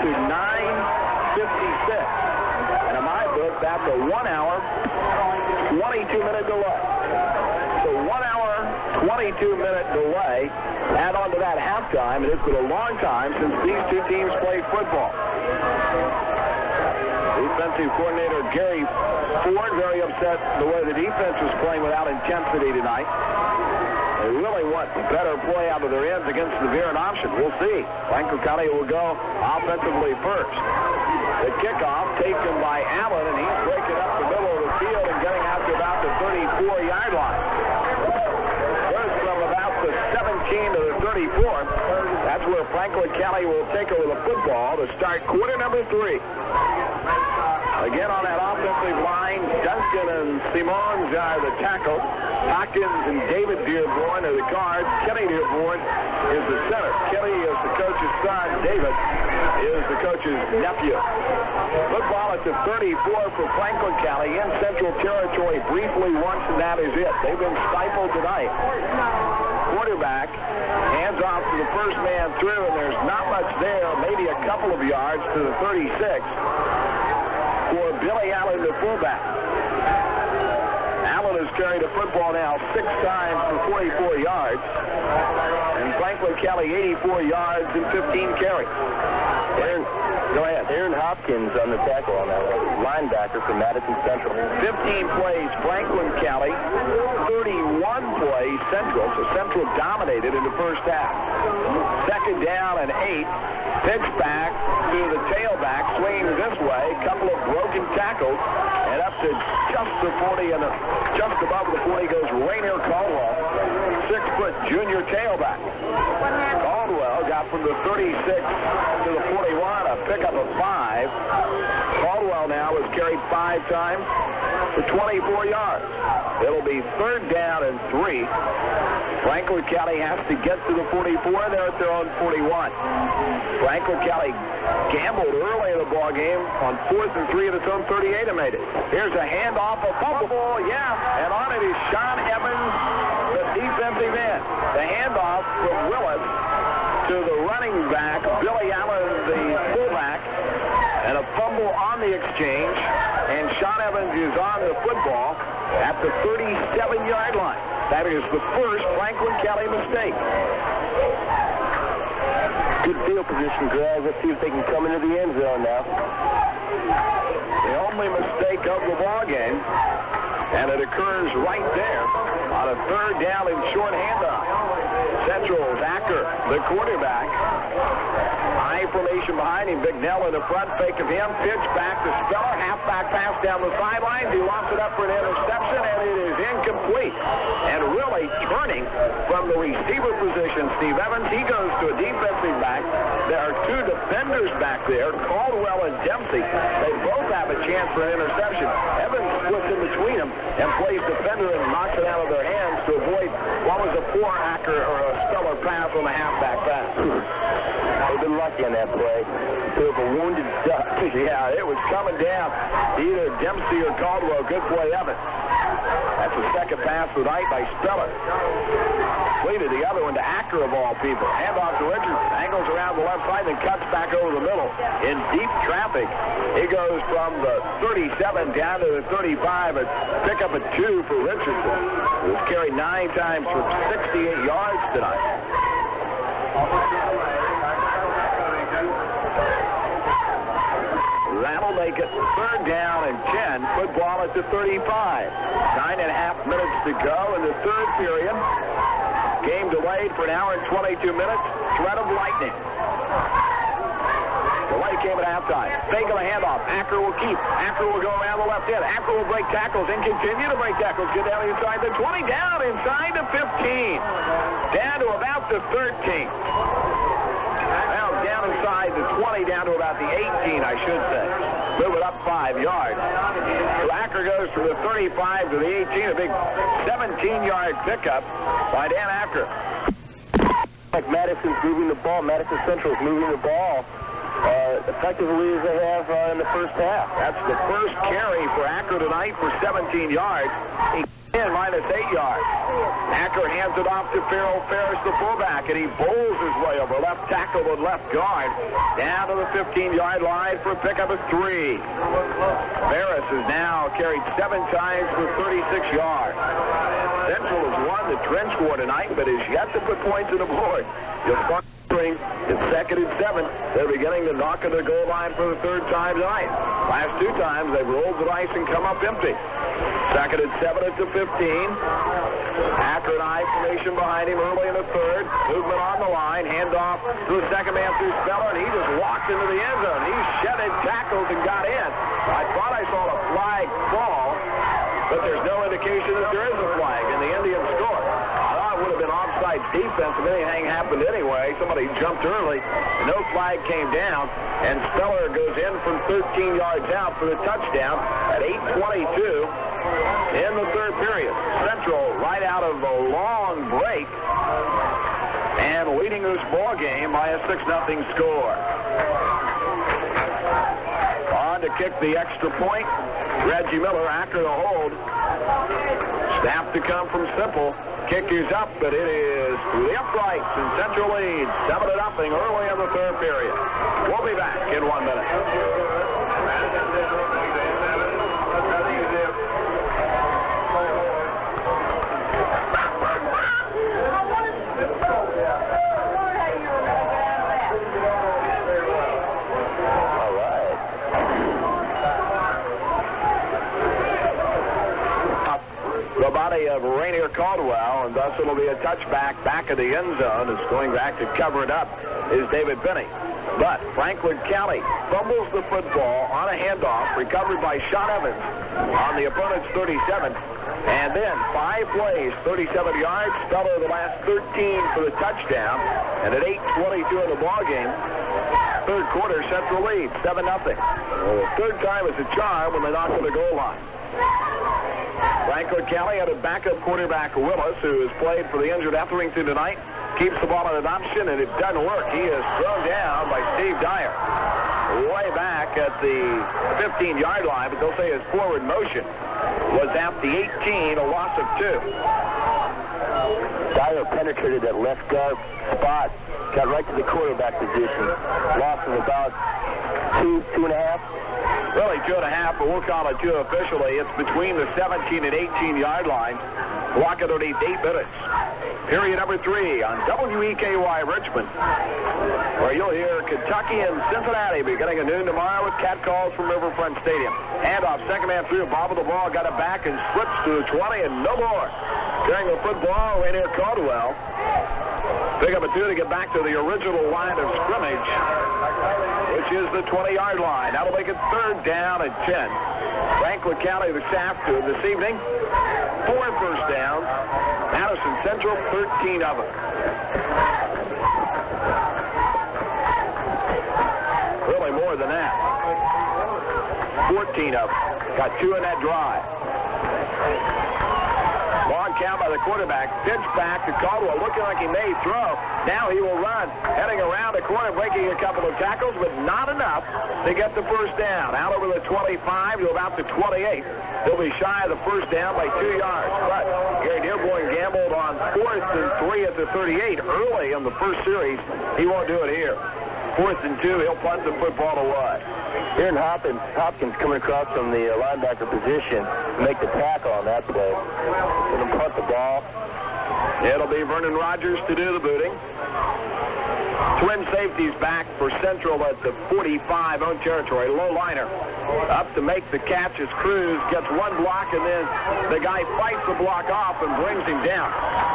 to 9:56. And in my book, that's a 1 hour, 22-minute delay. So 1 hour, 22-minute delay. Add on to that halftime, and it's been a long time since these two teams played football. Defensive coordinator Gary Ford very upset the way the defense was playing without intensity tonight. They really want better play out of their ends against the veering option. We'll see. Franklin County will go offensively first. The kickoff taken by Allen, and he's breaking up the middle of the field and getting out to about the 34-yard line. First from about the 17 to the 34. That's where Franklin County will take over the football to start quarter number 3. Again on that offensive line, Duncan and Simons are the tackles. Hawkins and David Dearborn are the guards. Kenny Dearborn is the center. Kenny is the coach's son. David is the coach's nephew. Football at the 34 for Franklin County in Central Territory briefly once, and that is it. They've been stifled tonight. Quarterback hands off to the first man through, and there's not much there, maybe a couple of yards to the 36 for Billy Allen, the fullback. Allen has carried a football now 6 times for 44 yards, and Franklin County 84 yards and 15 carries. Go ahead. Aaron Hopkins on the tackle on that one. Linebacker from Madison Central. 15 plays Franklin County, 31 plays Central, so Central dominated in the first half. Second down and 8. Pitch back to the tailback, swinging this way. Couple of broken tackles, and up to just the 40, and just above the 40 goes Rainier Caldwell, 6-foot junior tailback. Caldwell got from the 36 to the 41, a pickup of 5. Caldwell now has carried 5 times for 24 yards. It'll be third down and 3. Franklin County has to get to the 44. They're at their own 41. Franklin County gambled early in the ball game on 4th and 3 at its own 38 and made it. Here's a handoff, a fumble, yeah, and on it is Sean Evans, the defensive end. The handoff from Willis to the running back, Billy Allen, the fullback, and a fumble on the exchange, and Sean Evans is on the football at the 37-yard line. That is the first Franklin County mistake. Good field position, Greg. Let's see if they can come into the end zone now. The only mistake of the ball game, and it occurs right there on a third down and short handoff. Central's Acker, the quarterback. High formation behind him. Big Nell in the front, fake of him. Pitch back to Speller. Halfback pass down the sideline. He lofts it up for an interception, and it is incomplete. And really turning from the receiver position, Steve Evans, he goes to a defensive back. There are 2 defenders back there, Caldwell and Dempsey. They both have a chance for an interception. Evans splits in between them and plays defender and knocks it out of their hands to avoid what was a poor Acker or a Speller pass on the halfback pass. They've been lucky on that play. They have a wounded duck. Yeah, it was coming down to either Dempsey or Caldwell. Good play, Evans. That's the second pass tonight by Speller. Completed the other one to Acker of all people. Handoff to Richards. Angles around the left side and cuts back over the middle. In deep traffic, he goes from the 37 down to the 35. A pickup at 2 for Richardson. He was carried 9 times for 68 yards tonight. That'll make it third down and 10. Football at the 35. 9.5 minutes to go in the third period. Game delayed for an hour and 22 minutes. Threat of lightning. Delay came at halftime. Fake of a handoff. Acker will keep. Acker will go around the left end. Acker will break tackles and continue to break tackles. Get down inside the 20. Down inside the 15. Down to about the 13. Now down inside the 20, down to about the 18, I should say. Move it up 5 yards. So Acker goes from the 35 to the 18, a big 17-yard pickup by Dan Acker. Like Madison's moving the ball. Madison Central's moving the ball effectively as they have in the first half. That's the first carry for Acker tonight for 17 yards. He in minus 8 yards. Acker hands it off to Farrell Ferris, the fullback, and he bowls his way over left tackle and left guard down to the 15-yard line for a pickup of 3. Ferris has now carried 7 times for 36 yards. Central has won the trench war tonight, but is yet to put points on the board. It's 2nd and 7. They're beginning to knock at the goal line for the 3rd time tonight. Last 2 times they've rolled the dice and come up empty. 2nd and 7 at the 15. Acker and I formation behind him early in the 3rd. Movement on the line. Handoff to the second man through Speller, and he just walked into the end zone. He shedded tackles and got in. I thought I saw a flag fall, but there's no indication that there is a flag, and the Indians score. Would have been offside defense if anything happened anyway. Somebody jumped early. No flag came down, and Speller goes in from 13 yards out for the touchdown at 8:22 in the 3rd period. Central right out of a long break and leading this ball game by a 6-0 score. On to kick the extra point. Reggie Miller after the hold. Snap to come from Simple. Kick is up, but it is to the uprights, and Central leads 7-0 early in the 3rd period. We'll be back in 1 minute. The body of Rainier Caldwell, and thus it'll be a touchback back of the end zone. It's going back to cover it up is David Binney. But Franklin County fumbles the football on a handoff, recovered by Sean Evans on the opponent's 37. And then 5 plays, 37 yards, Speller the last 13 for the touchdown. And at 8:22 in the ballgame, 3rd quarter, Central leads 7-0. Well, the 3rd time is a charm when they knock to the goal line. Franklin County had a backup quarterback, Willis, who has played for the injured Etherington tonight. Keeps the ball at an option, and it doesn't work. He is thrown down by Steve Dyer. Way back at the 15-yard line, but they'll say his forward motion was at the 18, a loss of 2. Dyer penetrated that left guard spot, got right to the quarterback position. Loss of about 2.5. Really 2.5, but we'll call it 2 officially. It's between the 17 and 18-yard lines. Block it underneath 8 minutes. Period number 3 on WEKY Richmond, where you'll hear Kentucky and Cincinnati beginning at noon tomorrow with cat calls from Riverfront Stadium. Handoff, second man through, Bob with the ball, got it back and slips to the 20 and no more. During the football, Rainier Caldwell pick up a 2 to get back to the original line of scrimmage, which is the 20-yard line. That'll make it 3rd down and 10. Franklin County this evening, 4 first downs. Madison Central, 13 of them. Really more than that. 14 of them. Got 2 in that drive. Long count by the quarterback. Pitch back to Caldwell, looking like he may throw. Now he will run, heading around the corner, breaking a couple of tackles, but not enough to get the first down. Out over the 25 to about the 28. He'll be shy of the first down by 2 yards. But Gary Dearborn gambled on 4th and 3 at the 38 early in the first series. He won't do it here. 4th and 2, he'll punt the football away. Here in Hopkins coming across from the linebacker position to make the tackle on that play. Let him punt the ball. It'll be Vernon Rogers to do the booting. Twin safeties back for Central at the 45 own territory. Low liner up to make the catch as Cruz gets one block, and then the guy fights the block off and brings him down.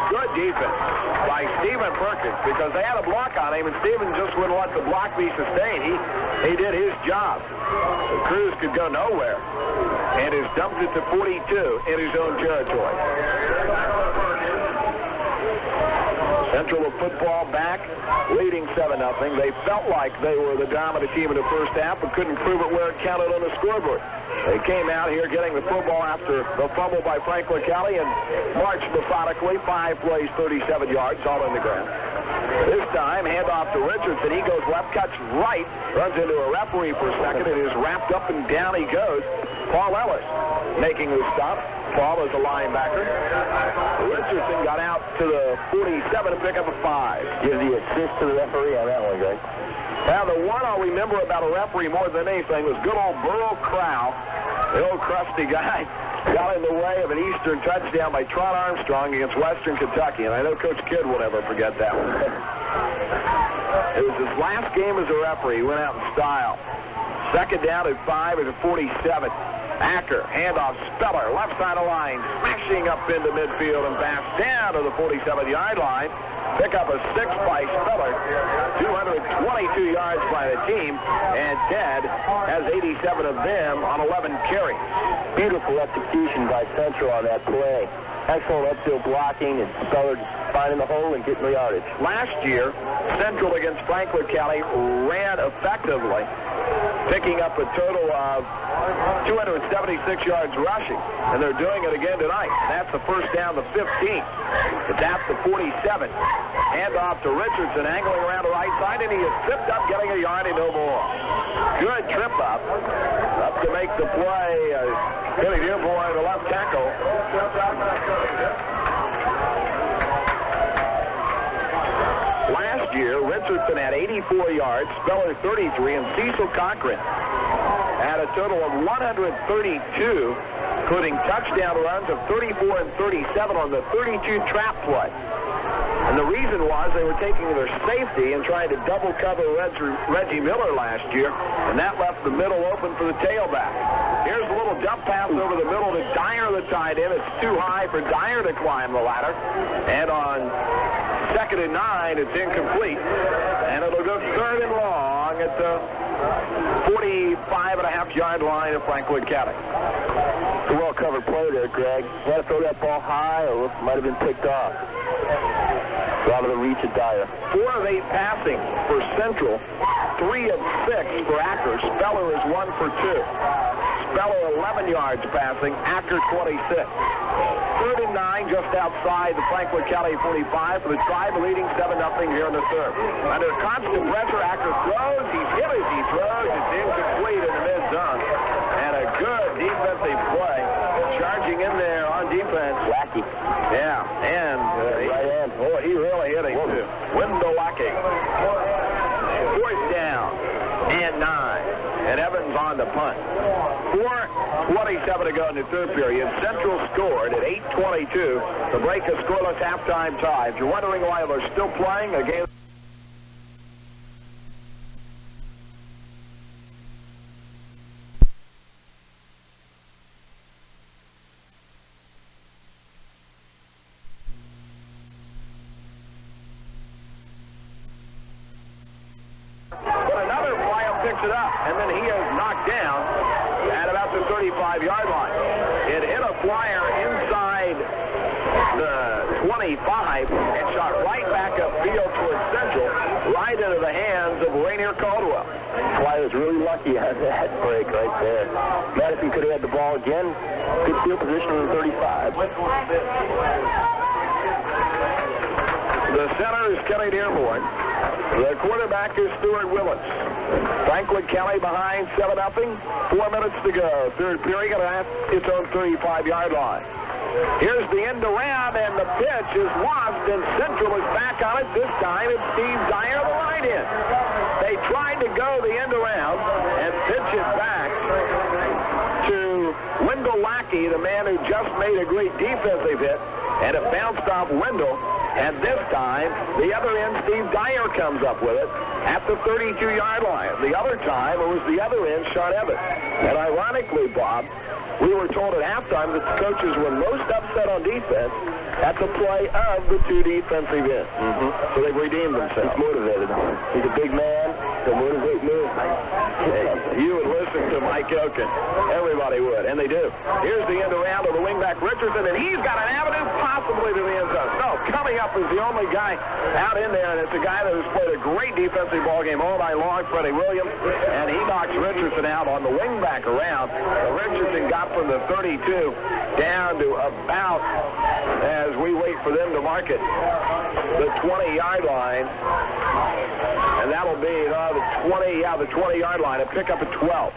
Good defense by Stephen Perkins, because they had a block on him, and Stephen just wouldn't let the block be sustained. He did his job. Cruz could go nowhere and has dumped it to 42 in his own territory. Central with football back, leading 7-0. They felt like they were the dominant team in the first half, but couldn't prove it where it counted on the scoreboard. They came out here getting the football after the fumble by Franklin County and marched methodically, 5 plays, 37 yards, all on the ground. This time, handoff to Richardson. He goes left, cuts right, runs into a referee for a second, and is wrapped up and down he goes. Paul Ellis making the stop. Paul is a linebacker. Richardson got out to the 47 to pick up a 5. Give the assist to the referee on that one, Greg. Now, the one I'll remember about a referee more than anything was good old Burl Crow, the old crusty guy, got in the way of an Eastern touchdown by Trot Armstrong against Western Kentucky, and I know Coach Kidd will never forget that one. It was his last game as a referee. He went out in style. Second down at 5 at the 47. Acker, handoff, Speller, left side of line, smashing up into midfield and pass down to the 47-yard line. Pick up a 6 by Speller, 222 yards by the team, and Ted has 87 of them on 11 carries. Beautiful execution by Central on that play. Excellent upfield blocking, and Speller just finding the hole and getting the yardage. Last year, Central against Franklin County ran effectively, picking up a total of 276 yards rushing, and they're doing it again tonight. That's the first down, the 15. It's at the 47. Handoff to Richardson, angling around the right side, and he is tripped up, getting a yard and no more. Good trip up to make the play. Billy Dearborn, the left tackle. Last year, Richardson had 84 yards, Speller 33, and Cecil Cochran had a total of 132, including touchdown runs of 34 and 37 on the 32 trap play. And the reason was they were taking their safety and trying to double cover Reggie Miller last year, and that left the middle open for the tailback. Here's a little dump pass over the middle to Dyer, the tight end. It's too high for Dyer to climb the ladder. And on 2nd and 9, it's incomplete. And it'll go 3rd and long at the 45.5-yard line of Franklin County. It's a well-covered play there, Greg. You had to throw that ball high, or it might have been picked off. Out of the reach of Dyer. 4 of 8 passing for Central. 3 of 6 for Acker. Speller is 1 for 2. Speller 11 yards passing. Acker 26. 3rd and 9 just outside the Franklin County 45 for the Tribe, leading 7-0 here in the 3rd. Under constant pressure, Acker throws. He's hit as he throws. It's incomplete in the mid-zone. And a good defensive play. Charging in there on defense. Weky. Yeah, and right hand. Oh, he really hit him too. Wendell Weky. 4th down and 9. And Evans on the punt. 4:27 to go in the 3rd period. Central scored at 8:22 to break a scoreless halftime tie. If you're wondering why they're still playing a game. It up, and then he is knocked down at about the 35-yard line. It hit a flyer inside the 25 and shot right back upfield towards Central, right into the hands of Rainier Caldwell. Flyer was really lucky on that break right there. Madison could have had the ball again. Good field position on the 35. The center is Kelly Dearborn. The quarterback is Stuart Willis. Franklin County behind 7-0. 4 minutes to go. 3rd period at its own 35-yard line. Here's the end around, and the pitch is lost, and Central is back on it. This time it's Steve Dyer, the right end. They tried to go the end around and pitch it back to Wendell Weky, the man who just made a great defensive hit, and it bounced off Wendell. And this time, the other end, Steve Dyer comes up with it at the 32-yard line. The other time, it was the other end, Sean Evans. And ironically, Bob, we were told at halftime that the coaches were most upset on defense at the play of the 2 defensive ends. So they've redeemed themselves. He's motivated. He's a big man. He'll motivate me. You would listen to Mike Oken. Everybody would, and they do. Here's the end around of the wingback Richardson, and he's got an avenue pop possibly to the end zone. No, coming up is the only guy out in there, and it's a guy that has played a great defensive ball game all night long, Freddie Williams, and he knocks Richardson out on the wing back around. Richardson got from the 32 down to about, as we wait for them to mark it, the 20-yard line. And that'll be the 20-yard line, a pickup at 12.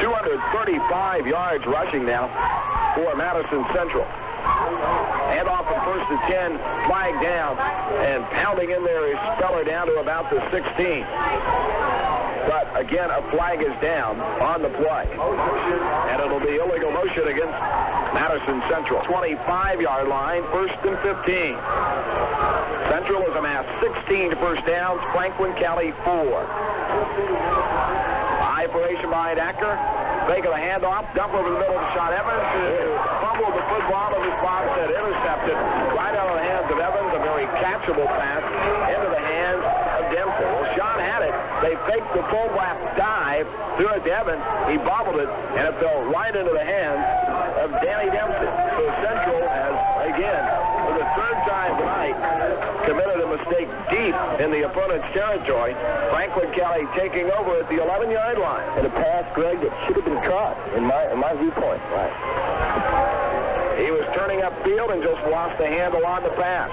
235 yards rushing now for Madison Central. And off from first to 10, flag down, and pounding in there is Speller down to about the 16. But again, a flag is down on the play. And it'll be illegal motion against Madison Central. 25-yard line, first and 15. Central has amassed 16 first downs, Franklin County 4. High formation behind Acker. Making a handoff, dump over the middle of Sean Evans, who fumbled the football of his box and intercepted right out of the hands of Evans. A very catchable pass into the hands of Dempsey. Well, Sean had it. They faked the fullback dive, threw it to Evans. He bobbled it, and it fell right into the hands of Danny Dempsey. So Central has, again, for the third time tonight, committed a mistake deep in the opponent's territory. Franklin County taking over at the 11-yard line. And a pass, Greg, that should have been caught, in my viewpoint. Right. He was turning upfield and just lost the handle on the pass.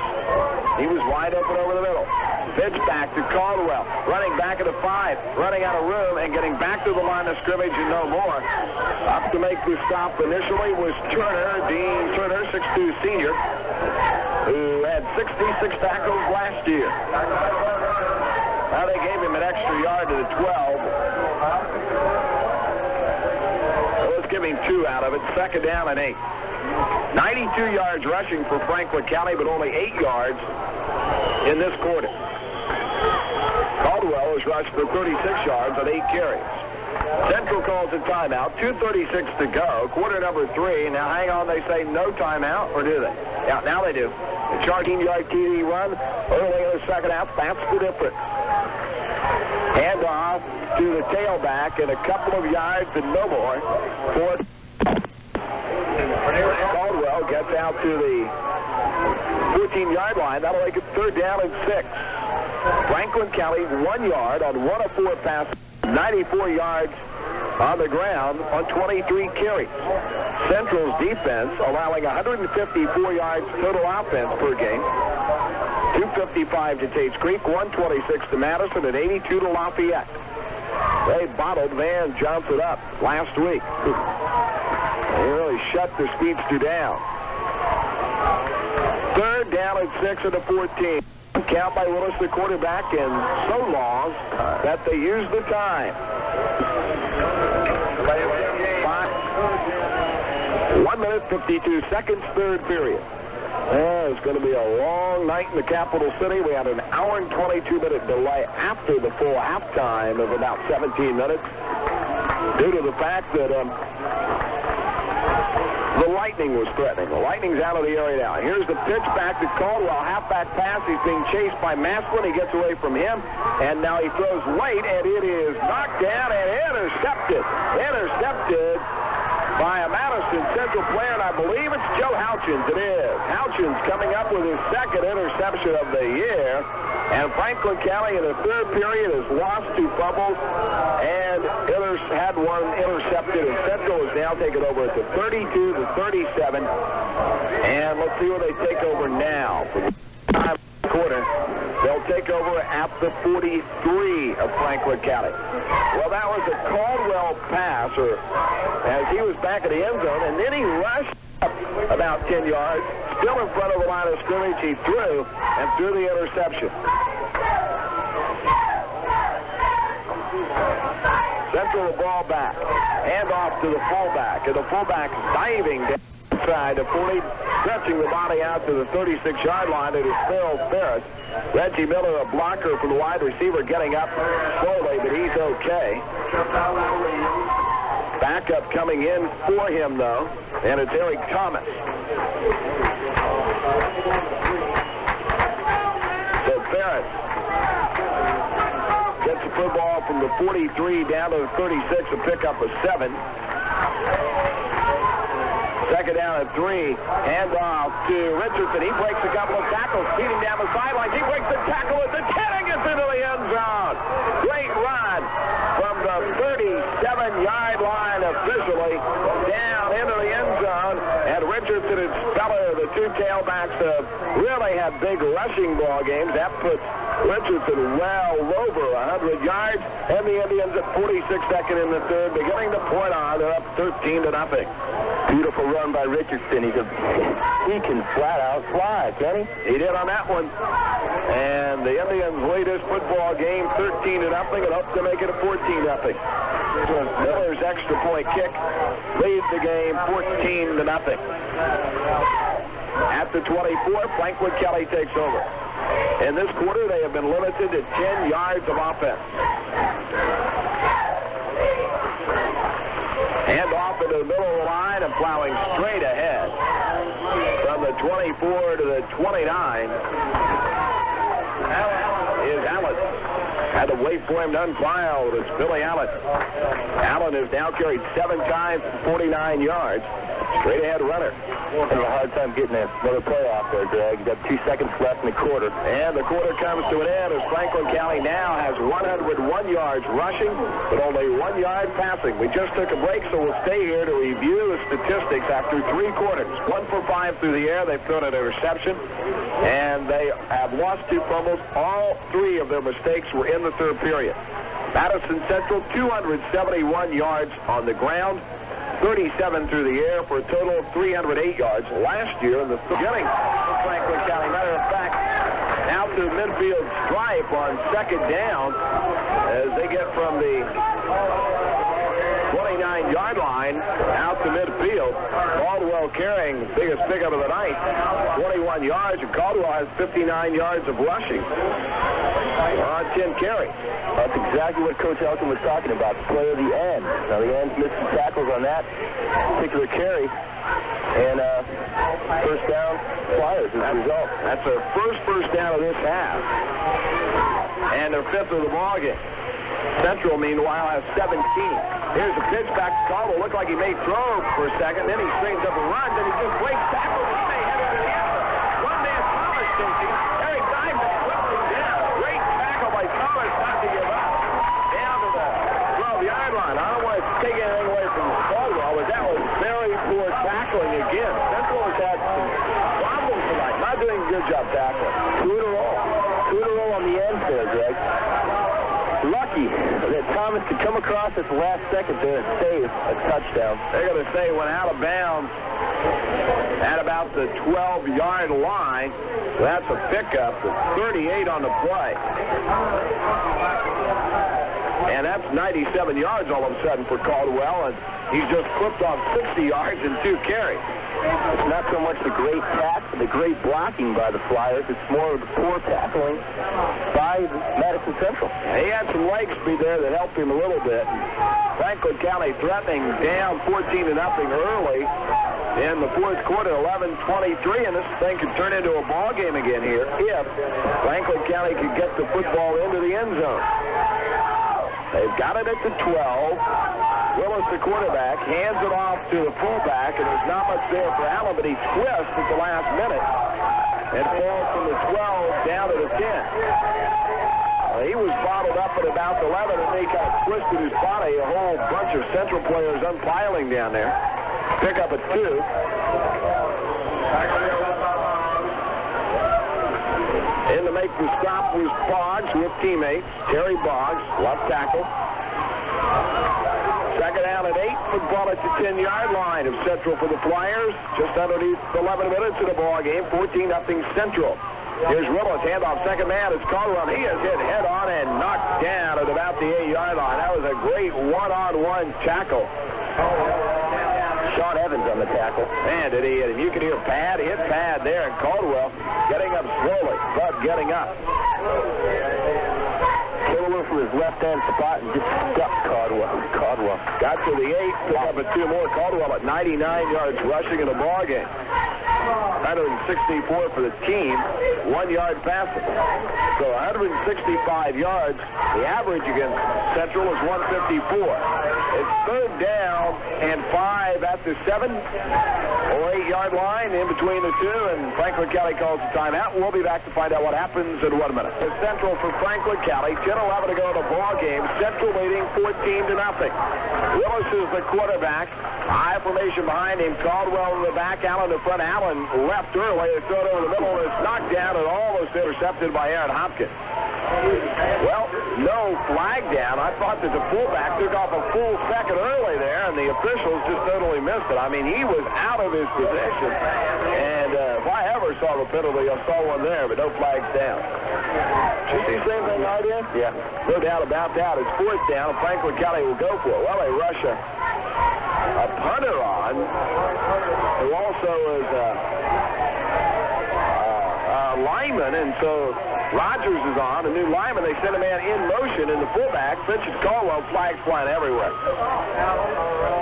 He was wide open over the middle. Pitch back to Caldwell, running back at the 5, running out of room and getting back to the line of scrimmage and no more. Up to make the stop initially was Turner, Dean Turner, 6'2" senior, who had 66 tackles last year. Now they gave him an extra yard to the 12. Let's give him 2 out of it. Second down and 8. 92 yards rushing for Franklin County, but only 8 yards in this quarter. Caldwell has rushed for 36 yards on 8 carries. Central calls a timeout. 2:36 to go. Quarter number 3. Now, hang on. They say no timeout, or do they? Yeah, now they do. A 14-yard TD run early in the second half. That's the difference. Hand off to the tailback and a couple of yards and no more for Caldwell. Gets out to the 14-yard line. That'll make it third down and 6. Franklin County 1 yard on 1 of 4 passes, 94 yards on the ground on 23 carries. Central's defense allowing 154 yards total offense per game. 255 to Tate's Creek, 126 to Madison, and 82 to Lafayette. They bottled Van Johnson up last week. They really shut the speedster down. Third down and 6 at the 14. Count by Willis, the quarterback, and so long that they use the time. 1 minute, 52 seconds, third period. It's going to be a long night in the capital city. We had an hour and 22-minute delay after the full halftime of about 17 minutes due to the fact that the lightning was threatening. The lightning's out of the area now. Here's the pitch back to Caldwell. Halfback pass. He's being chased by Maslin. He gets away from him. And now he throws late, and it is knocked down and intercepted. Intercepted by a Madison Central player, and I believe it's Joe Houchins. It is. Houchins coming up with his second interception of the year. And Franklin County in the third period has lost 2 fumbles and had 1 intercepted. And Central is now taken over at the 32 to 37. And let's see where they take over now. For the time quarter, they'll take over at the 43 of Franklin County. Well, that was a Caldwell pass, as he was back at the end zone, and then he rushed up about 10 yards, still in front of the line of scrimmage. He threw the interception. Central the ball back, hand off to the fullback, and the fullback diving down inside the 40, stretching the body out to the 36-yard line. It is Phil Ferris. Reggie Miller, a blocker from the wide receiver, getting up slowly, but he's okay. Backup coming in for him, though, and it's Eric Thomas. So Ferris gets the football from the 43 down to the 36, a pickup of 7. Second down at 3. Handoff to Richardson. He breaks a couple of tackles, speeding down the sidelines. He breaks the tackle at the 10 and gets into the end zone. Great run from the 37-yard line officially down into the end zone. And Richardson and Speller, the two tailbacks, really had big rushing ball games. That puts Richardson well over 100 yards. And the Indians at 46 seconds in the third, beginning to point on. They're up 13-0. Beautiful run by Richardson. He can flat out fly, can he? He did on that one. And the Indians lead this football game 13-0 and hope to make it a 14-0. Miller's extra point kick leads the game 14-0. At the 24, Franklin Kelly takes over. In this quarter, they have been limited to 10 yards of offense. Hand off into the middle of the line and plowing straight ahead from the 24 to the 29 is Allen. Had to wait for him to unfile. It's Billy Allen. Allen has now carried 7 times for 49 yards. Straight ahead runner. Having a hard time getting another play off there, Greg. You got 2 seconds left in the quarter. And the quarter comes to an end as Franklin County now has 101 yards rushing, but only 1 yard passing. We just took a break, so we'll stay here to review the statistics after 3 quarters. 1 for 5 through the air. They've thrown an interception, and they have lost 2 fumbles. All 3 of their mistakes were in the third period. Madison Central, 271 yards on the ground. 37 through the air for a total of 308 yards. Last year in the beginning of Franklin County. Matter of fact, out to midfield stripe on second down as they get from the 29-yard line out to midfield. Caldwell carrying the biggest pickup of the night, 21 yards, and Caldwell has 59 yards of rushing on 10 carries. That's exactly what Coach Elkin was talking about, the play of the end. Now the ends missed some tackles on that particular carry, and first down Flyers as a result. That's their first down of this half, and their 5th of the ball game. Central, meanwhile, has 17. Here's the pitch back to Caldwell. Looked like he may throw for a second, then he straightens up and runs, and he just breaks tackles. He may head into the end zone. One man Thomas chasing him. Eric dives and flips him down. Great tackle by Thomas not to give up. Down to the 12-yard line. I don't want to take anything away from Caldwell, but that was very poor tackling again. Central has had some problems tonight. Not doing a good job tackling. 2 in a row. 2 in a row on the end there, Greg. Lucky that Thomas could come across at the last second there and save a touchdown. They're going to say went out of bounds at about the 12-yard line. So that's a pickup of 38 on the play. And that's 97 yards all of a sudden for Caldwell, and he's just clipped off 60 yards in 2 carries. It's not so much the great the great blocking by the Flyers. It's more of the poor tackling by Madison Central. He had some leg speed there that helped him a little bit. Franklin County threatening down 14-0 early in the 4th quarter, 11-23, and this thing could turn into a ball game again here if Franklin County could get the football into the end zone. They've got it at the 12. Willis, the quarterback, hands it off to the fullback, and there's not much there for Allen, but he twists at the last minute and falls from the 12 down to the 10. He was bottled up at about 11, and they kind of twisted his body. A whole bunch of Central players unpiling down there. Pick up at 2. In to make the stop was Boggs with teammates. Terry Boggs, left tackle. Second down at 8. Football at the 10-yard line of Central for the Flyers. Just underneath 11 minutes of the ball game. 14-0 Central. Here's Willis, handoff, second man. It's Caldwell. He is hit head on and knocked down at about the 8-yard line. That was a great one-on-one tackle. Sean Evans on the tackle. Man, did he hit him. You can hear pad, hit pad there, and Caldwell getting up slowly, but getting up. Came from his left-hand spot and just stuck Caldwell. Got to the 8, picked up at 2 more. Caldwell at 99 yards rushing in the ball game. 164 for the team, 1 yard passing. So 165 yards. The average against Central is 154. It's third down and 5 at the 7 or 8-yard line in between the two, and Franklin County calls the timeout. We'll be back to find out what happens in 1 minute. The Central for Franklin County, 10-11 to go in the ball game. Central leading 14-0. Willis is the quarterback. High formation behind him. Caldwell in the back. Allen in front. Allen left early. They throw it over the middle, and it's knocked down and almost intercepted by Aaron Hopkins. Well, no flag down. I thought that the fullback took off a full second early there, and the officials just totally missed it. I mean, he was out of his position, and if I ever saw the penalty, I saw one there, but no flags down. Did you see the same thing I did? Yeah. No doubt about that. It's fourth down, and Franklin County will go for it. Well, they rush a punter on, who also is a lineman, and so Rogers is on, a new lineman. They send a man in motion in the fullback. Vincent Caldwell, flags flying everywhere.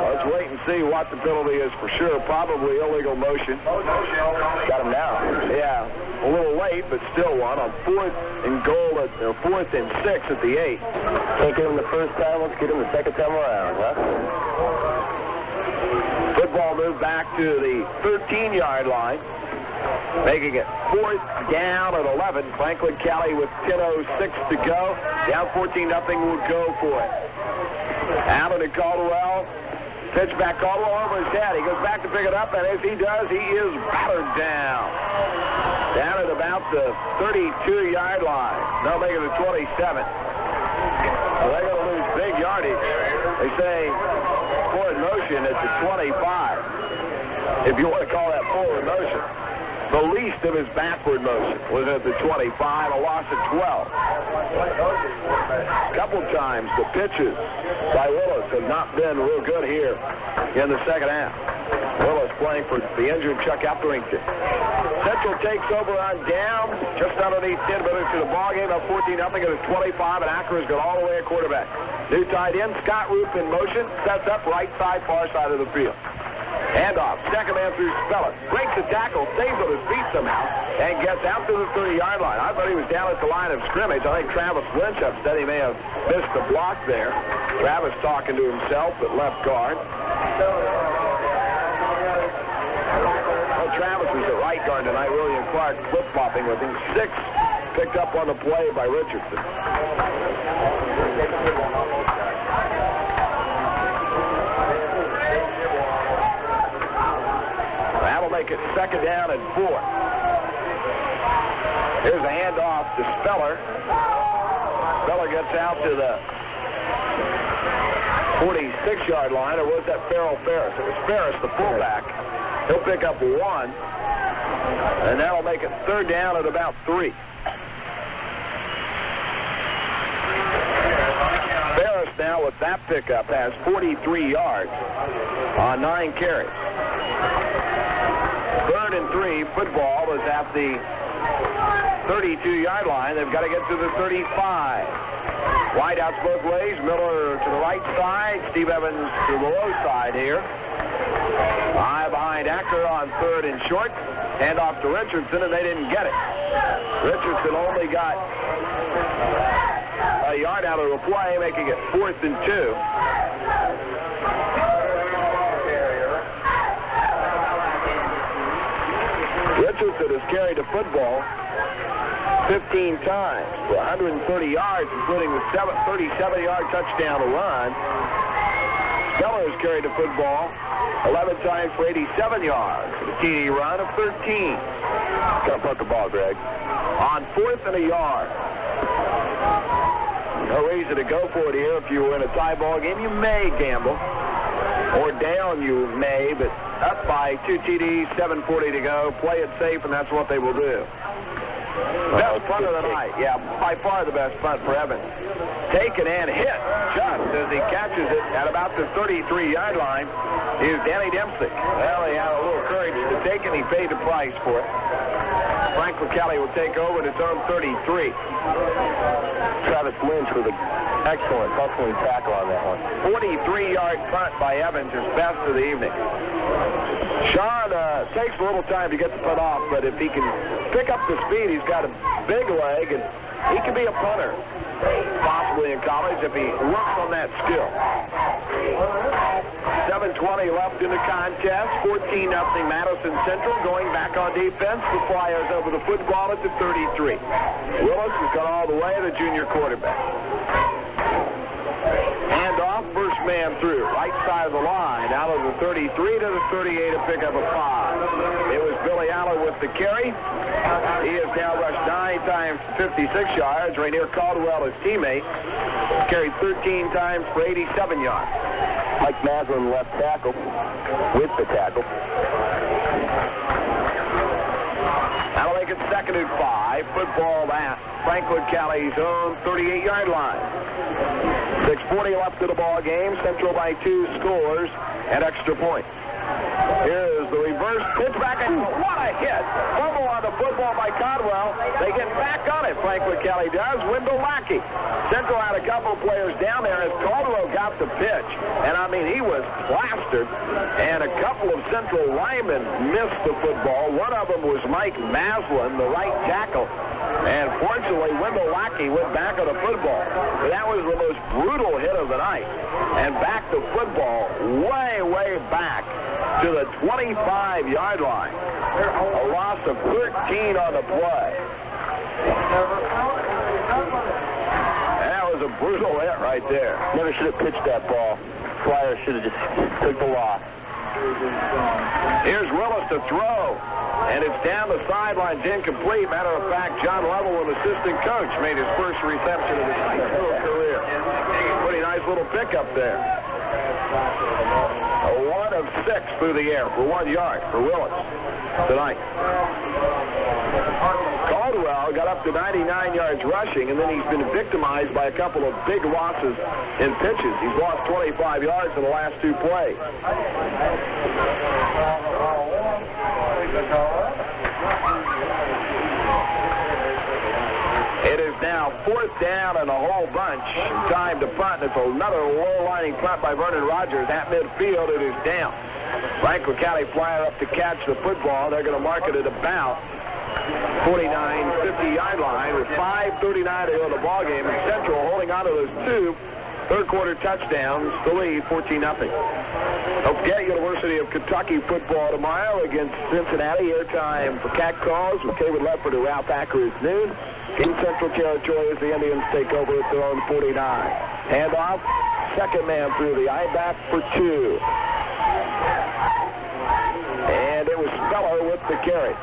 Let's wait and see what the penalty is for sure. Probably illegal motion. Got him now. Yeah, a little late, but still one on 4th and goal at 4th and 6 at the 8. Can't get him the first time. Let's get him the second time around, huh? Football moved back to the 13-yard line. Making it 4th down at 11. Franklin County with 10:06 to go. Down 14-0 will go for it. Allen and Caldwell. Pitch back, Caldwell over his head. He goes back to pick it up, and as he does, he is battered down. Down at about the 32-yard line. They'll make it a 27. So they're going to lose big yardage. They say forward motion at the 25. If you want to call that forward motion. The least of his backward motion was at the 25, a loss of 12. A couple times the pitches by Willis have not been real good here in the second half. Willis playing for the injured Chuck Etherington. Central takes over on down, just underneath 10 minutes to the ball game, up 14-0 at the 25, and Acker's got all the way at quarterback. New tight end, Scott Roop in motion, sets up right side, far side of the field. Handoff, second man through Speller. Breaks the tackle, stays on his feet somehow, and gets out to the 30-yard line. I thought he was down at the line of scrimmage. I think Travis Lynch upset he may have missed the block there. Travis talking to himself at left guard. Well, Travis was at right guard tonight. William Clark flip-flopping with him. 6 picked up on the play by Richardson. That'll make it second down and 4. Here's a handoff to Speller. Speller gets out to the 46-yard line, or was that Farrell Ferris? It was Ferris, the fullback. He'll pick up 1, and that'll make it third down at about 3. Ferris now with that pickup has 43 yards on 9 carries. Third and 3, football is at the 32-yard line. They've got to get to the 35. Wideouts both ways. Miller to the right side. Steve Evans to the low side here. High behind Acker on 3rd and short. Hand off to Richardson, and they didn't get it. Richardson only got a yard out of the play, making it 4th and 2. Richardson has carried the football 15 times for 130 yards, including the 37-yard touchdown run. Speller has carried the football 11 times for 87 yards. The TD run of 13. Gotta punt the ball, Greg. On 4th and a yard. No reason to go for it here. If you were in a tie ball game, you may gamble. Or down you may, but up by 2 TDs, 7:40 to go. Play it safe, and that's what they will do. Best punt of the night. Yeah, by far the best punt for Evans. Taken and hit just as he catches it at about the 33-yard line is Danny Dempsey. Well, he had a little courage to take it. He paid the price for it. Franklin County will take over at its own 33. Travis Lynch with an excellent hustling tackle on that one. 43-yard punt by Evans, his best of the evening. Sean takes a little time to get the punt off, but if he can pick up the speed, he's got a big leg, and he can be a punter. possibly in college if he works on that skill. 7:20 left in the contest. 14-0 Madison Central going back on defense. The Flyers over the football at the 33. Willis has got all the way, the junior quarterback. Hand off, first man through. Right side of the line, out of the 33 to the 38 to pick up a 5. It was Billy Allen with the carry. He has now rushed 9 times for 56 yards. Rainier Caldwell, his teammate, carried 13 times for 87 yards. Mike Maslin left tackle with the tackle. That'll make it 2nd and 5. Football at Franklin County's own 38-yard line. 6:40 left in the ball game. Central by 2 scores at extra points. Here's the reverse pitch back, and what a hit! Fumble on the football by Caldwell. They get back on it, Franklin County does. Wendell Lackey. Central had a couple of players down there as Caldwell got the pitch. And, I mean, he was plastered. And a couple of Central linemen missed the football. One of them was Mike Maslin, the right tackle. And fortunately, Wendell Lackey went back on the football. But that was the most brutal hit of the night. And back the football way, way back to the 25-yard line. A loss of 13 on the play. That was a brutal hit right there. Never should have pitched that ball. Flyers should have just took the loss. Here's Willis to throw. And it's down the sidelines, incomplete. Matter of fact, John Lovell, an assistant coach, made his first reception of his high school career. Pretty nice little pickup there. A 1 of 6 through the air for 1 yard for Willis tonight. Caldwell got up to 99 yards rushing, and then he's been victimized by a couple of big losses in pitches. He's lost 25 yards in the last 2 plays. It is now 4th down and a whole bunch. Time to punt. It's another low-lining punt by Vernon Rogers. At midfield, it is down. Franklin County Flyer up to catch the football. They're going to mark it at about 49, 50-yard line with 5:39 to go in the ballgame. And Central holding on to those 2 third-quarter touchdowns to lead 14-0. Don't forget, University of Kentucky football tomorrow against Cincinnati. Airtime for Cat Calls. McKay with Lefford and Ralph Acker is noon. In Central Territory as the Indians take over at their own 49. Handoff, second man through the I-back for 2. And it was Speller with the carry.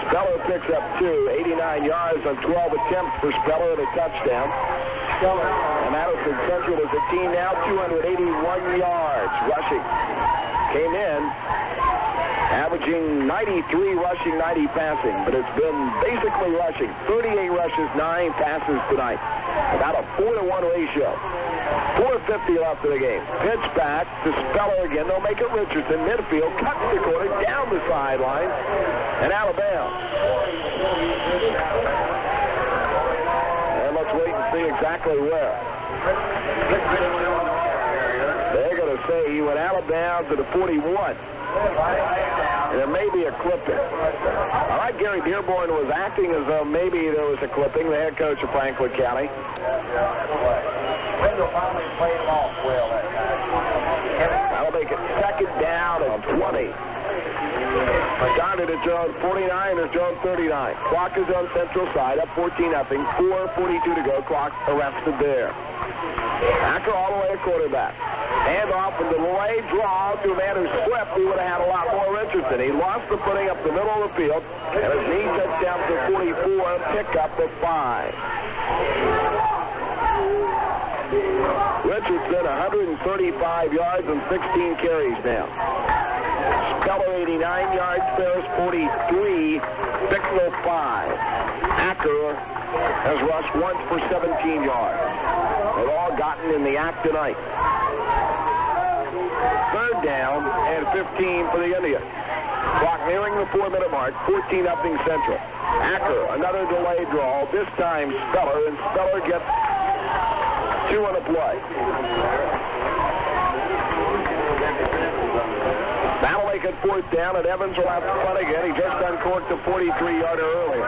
Speller picks up 2, 89 yards on 12 attempts for Speller and a touchdown. And Madison Central is a team now 281 yards rushing. Came in averaging 93 rushing, 90 passing, but it's been basically rushing. 38 rushes, 9 passes tonight. About a 4-to-1 ratio. 4:50 left in the game. Pitch back to Speller again. They'll make it Richardson. Midfield, cuts the corner, down the sideline, and out of bounds. And let's wait and see exactly where. They're going to say he went out of bounds to the 41. And there may be a clipping. All right, Gary Dearborn was acting as though maybe there was a clipping, the head coach of Franklin County. That'll make it 2nd down and 20. Started at zone 49 or zone 39. Clock is on Central side, up 14-0. 4:42 to go. Clock arrested there. Acker all the way at quarterback. Hand off in the delay draw to a man who slipped. He would have had a lot more Richardson. He lost the footing up the middle of the field, and his knee touched down to 44, pick up the 5. Richardson, 135 yards and 16 carries now. Speller, 89 yards. Ferris, 43. Bicknell, 5. Acker has rushed once for 17 yards. They've all gotten in the act tonight. 3rd down and 15 for the Indians. Clock nearing the 4-minute mark. 14-0 Central. Acker, another delay draw. This time Speller, and Speller gets 2 on the play. That'll make it 4th down, and Evans will have to punt again. He just uncorked the 43-yarder earlier.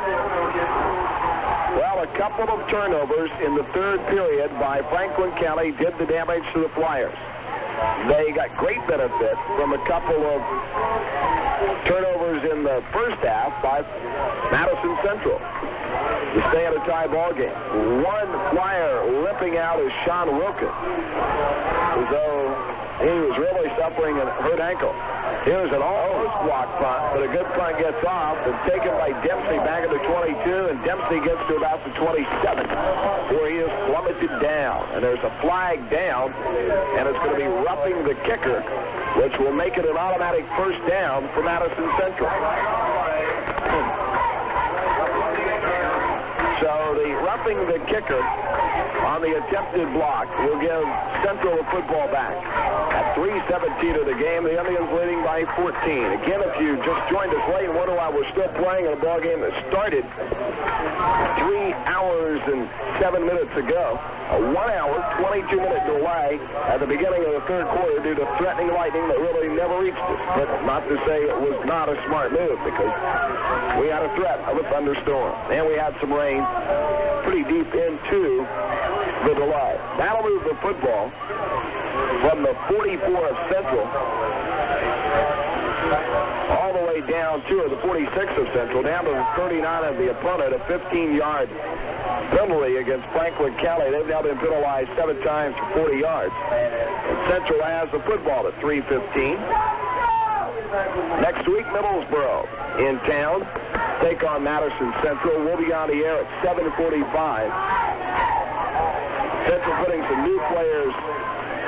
Well, a couple of turnovers in the third period by Franklin County did the damage to the Flyers. They got great benefit from a couple of turnovers in the first half by Madison Central to stay at a tie ball game. One Flyer limping out is Sean Wilkins, as though he was really suffering a hurt ankle. Here's an almost blocked punt, but a good punt gets off and taken by Dempsey back at the 22, and Dempsey gets to about the 27, where he is plummeted down. And there's a flag down, and it's going to be roughing the kicker, which will make it an automatic first down for Madison Central. So the roughing the kicker on the attempted block will give Central the football back. At 3:17 of the game, the Indians leading by 14. Again, if you just joined us late and wonder why we're still playing in a ball game that started 3 hours and 7 minutes ago, a 1 hour, 22-minute delay at the beginning of the third quarter due to threatening lightning that really never reached us. But not to say it was not a smart move, because we had a threat of a thunderstorm, and we had some rain pretty deep into the delay. That'll move the football from the 44 of Central all the way down to the 46 of Central, down to the 39 of the opponent, a 15-yard penalty against Franklin County. They've now been penalized 7 times for 40 yards. And Central has the football at 3:15. Next week, Middlesboro in town take on Madison Central. We'll be on the air at 7:45. Central putting some new players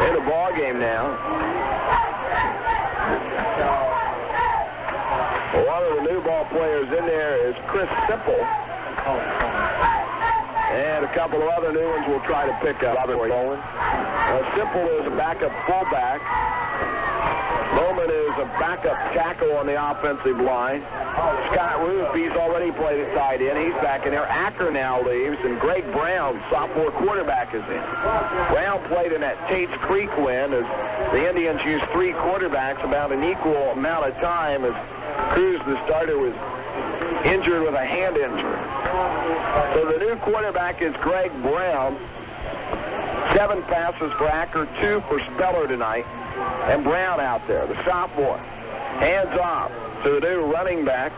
in the ball game now. One of the new ball players in there is Chris Simple. And a couple of other new ones we'll try to pick up. Simple is a backup fullback. Bowman is a backup tackle on the offensive line. Scott Ruth, he's already played at tight end. He's back in there. Acker now leaves, and Greg Brown, sophomore quarterback, is in. Brown played in that Tate's Creek win as the Indians used 3 quarterbacks about an equal amount of time, as Cruz, the starter, was injured with a hand injury. So the new quarterback is Greg Brown. 7 passes for Acker, 2 for Speller tonight. And Brown out there, the sophomore. Hands off to the new running back.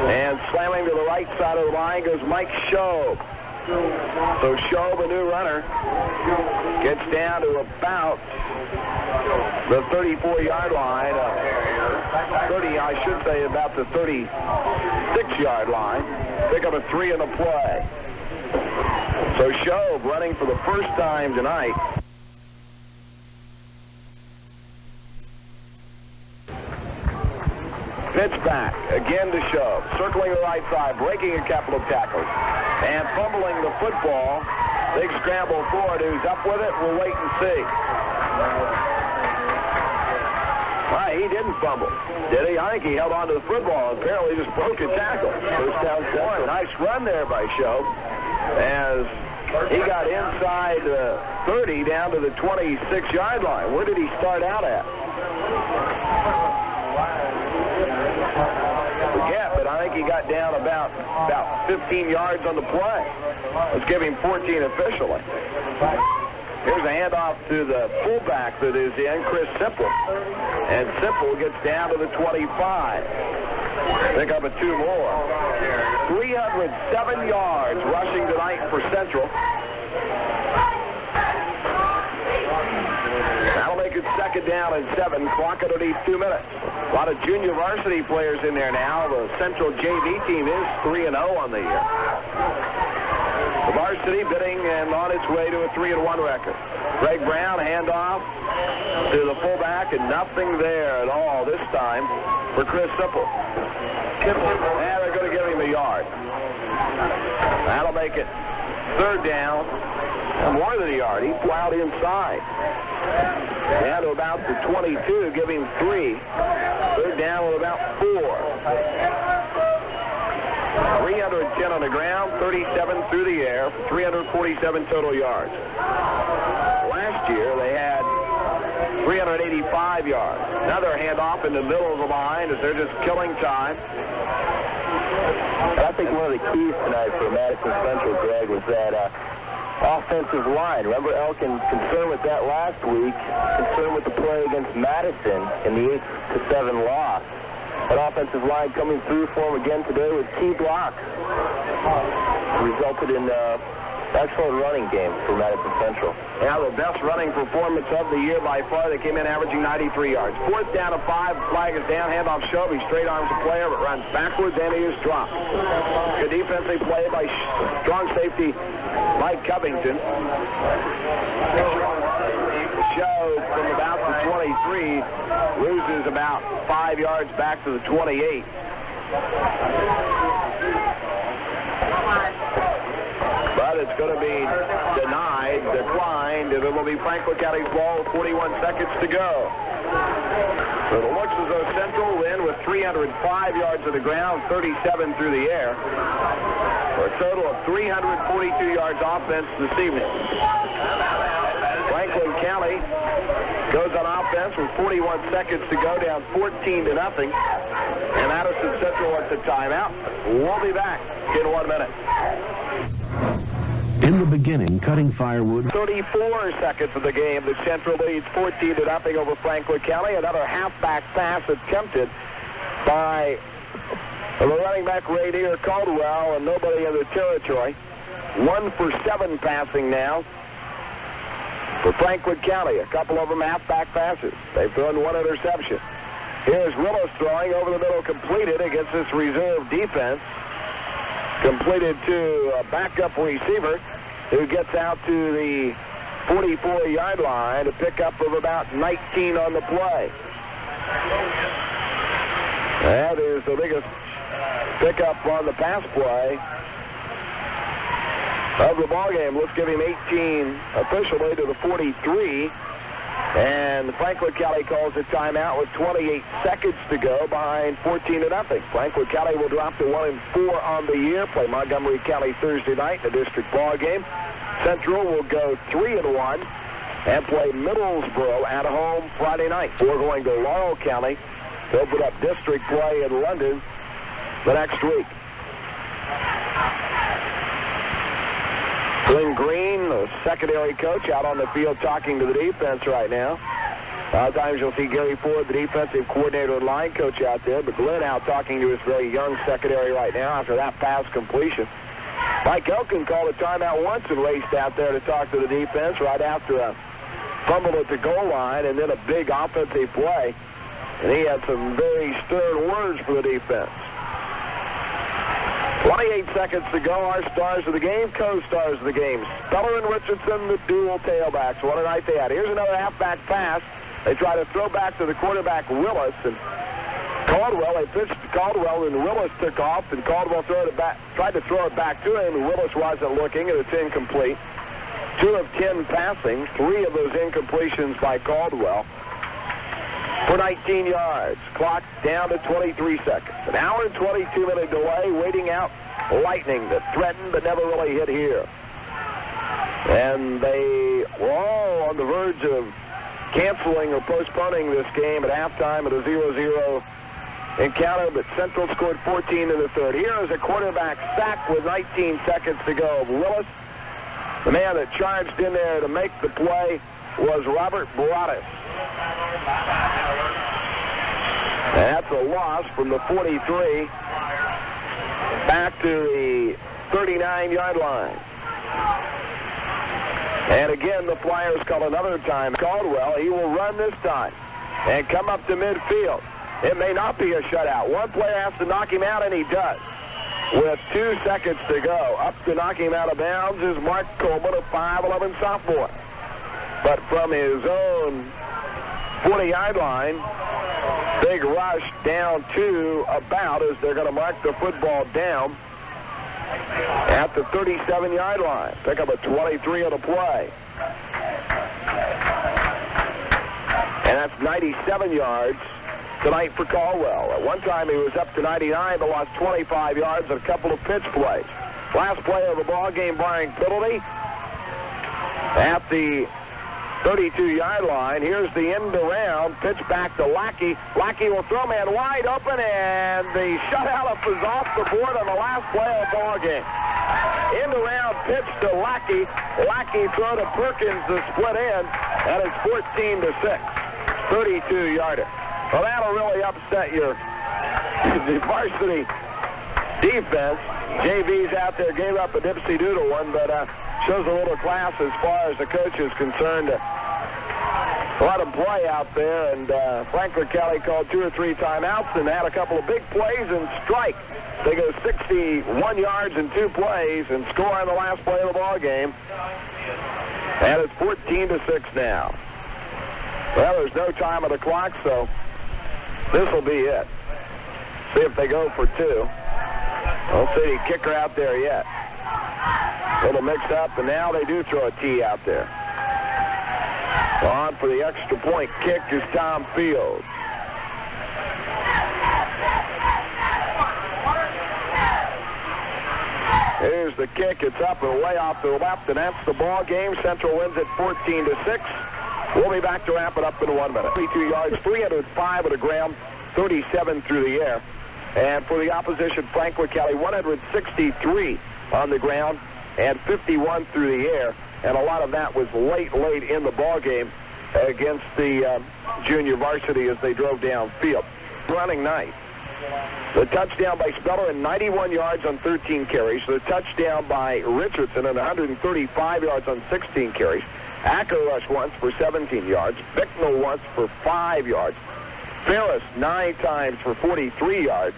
And slamming to the right side of the line goes Mike Schob. So Schob, a new runner, gets down to about the 34-yard line. 30, I should say, about the 36-yard line. Pick up a 3 in the play. So Schob running for the first time tonight. Pitch back, again to Schob, circling the right side, breaking a couple of tackles, and fumbling the football. Big scramble forward. Who's up with it? We'll wait and see. He didn't fumble, did he? I think he held on to the football and apparently just broke a tackle. First down point. Nice run there by Schob, as he got inside 30 down to the 26-yard line. Where did he start out at? Forget, but I think he got down about 15 yards on the play. Let's give him 14 officially. Here's a handoff to the fullback that is in, Chris Simple. And Simple gets down to the 25. Pick up a 2 more. 307 yards rushing tonight for Central. That'll make it 2nd down and 7. Clock underneath 2 minutes. A lot of junior varsity players in there now. The Central JV team is 3-0 on the year. The varsity bidding and on its way to a 3-1 record. Greg Brown, handoff to the fullback, and nothing there at all this time for Chris Simple. And they're going to give him a yard. That'll make it 3rd down and more than a yard. He plowed inside. Down to about the 22, give him 3. 3rd down with about 4. 310 on the ground, 37 through the air, 347 total yards. Last year they had 385 yards. Another handoff in the middle of the line as they're just killing time. And I think one of the keys tonight for Madison Central, Greg, was that offensive line. Remember Elkin concerned with that last week, concerned with the play against Madison in the 8-7 loss. That offensive line coming through for him again today with key blocks. Resulted in excellent running game for Madison Central. Yeah, the best running performance of the year by far. They came in averaging 93 yards. 4th down to 5. Flag is down. Handoff Shelby. Straight arms the player, but runs backwards and he is dropped. Good defensive play by strong safety Mike Covington. Show from about the 23 loses about 5 yards back to the 28. But it's going to be denied, declined, and it'll be Franklin County's ball with 41 seconds to go. So it looks as though Central will end with 305 yards of the ground, 37 through the air, for a total of 342 yards offense this evening. Franklin County goes on offense with 41 seconds to go, down 14-0. And Madison Central wants a timeout. We'll be back in 1 minute. In the beginning, cutting firewood. 34 seconds of the game. The Central leads 14-0 over Franklin County. Another halfback pass attempted by the running back Rainier Caldwell, and nobody in the territory. 1 for 7 passing now for Franklin County. A couple of them halfback passes. They've thrown 1 interception. Here's Willis throwing over the middle, completed against this reserve defense. Completed to a backup receiver who gets out to the 44-yard line, a pickup of about 19 on the play. That is the biggest pickup on the pass play of the ball game. Let's give him 18 officially to the 43. And Franklin County calls a timeout with 28 seconds to go behind 14-0. Franklin County will drop to 1-4 on the year, play Montgomery County Thursday night in the district ball game. Central will go 3-1 and play Middlesboro at home Friday night. We're going to Laurel County to open up district play in London the next week. Glenn Green, the secondary coach, out on the field talking to the defense right now. A lot of times you'll see Gary Ford, the defensive coordinator and line coach, out there, but Glenn out talking to his very young secondary right now after that pass completion. Mike Elkin called a timeout once and raced out there to talk to the defense right after a fumble at the goal line and then a big offensive play. And he had some very stern words for the defense. 28 seconds to go. Our stars of the game, co-stars of the game. Speller and Richardson, the dual tailbacks. What a night they had. Here's another halfback pass. They try to throw back to the quarterback, Willis, and Caldwell. They pitched to Caldwell, and Willis took off, and Caldwell tried to throw it back to him, and Willis wasn't looking, and it's incomplete. 2 of 10 passing, 3 of those incompletions by Caldwell for 19 yards. Clock down to 23 seconds. An hour and 22-minute delay, waiting out lightning that threatened but never really hit here. And they were all on the verge of canceling or postponing this game at halftime at a 0-0 encounter, but Central scored 14 in the third. Here is a quarterback sack with 19 seconds to go of Willis. The man that charged in there to make the play was Robert Broadus. That's a loss from the 43 back to the 39-yard line. And again, the Flyers call another time. Caldwell, he will run this time and come up to midfield. It may not be a shutout. One player has to knock him out, and he does. With 2 seconds to go, up to knock him out of bounds is Mark Coleman, a 5'11 sophomore. But from his own 40-yard line, big rush down to about as they're going to mark the football down at the 37-yard line. Pick up a 23 on the play. And that's 97 yards tonight for Caldwell. At one time he was up to 99, but lost 25 yards and a couple of pitch plays. Last play of the ball game, barring penalty, at the 32-yard line. Here's the end around. Pitch back to Lackey. Lackey will throw, man wide open, and the shutout is off the board on the last play of the ball game. End around pitch to Lackey. Lackey throw to Perkins, the split end, and it's 14-6. 32-yarder. Well, that'll really upset your the varsity defense. JV's out there, gave up a dipsy-doodle one, but shows a little class as far as the coach is concerned. Let him play out there, and Franklin County called 2 or 3 timeouts and had a couple of big plays and strike. They go 61 yards in 2 plays and score on the last play of the ball game. And it's 14-6 now. Well, there's no time on the clock, so this will be it. See if they go for 2. Don't see any kicker out there yet. A little mixed up, and now they do throw a tee out there. On for the extra point kick is Tom Fields. Here's the kick. It's up and way off to the left, and that's the ball game. Central wins it 14-6. We'll be back to wrap it up in 1 minute. 32 yards, 305 on the ground, 37 through the air. And for the opposition, Franklin County, 163 on the ground and 51 through the air. And a lot of that was late in the ball game against the junior varsity as they drove downfield. Running night. The touchdown by Speller and 91 yards on 13 carries. The touchdown by Richardson and 135 yards on 16 carries. Ackerrush once for 17 yards. Bicknell once for 5 yards. Ferris 9 times for 43 yards.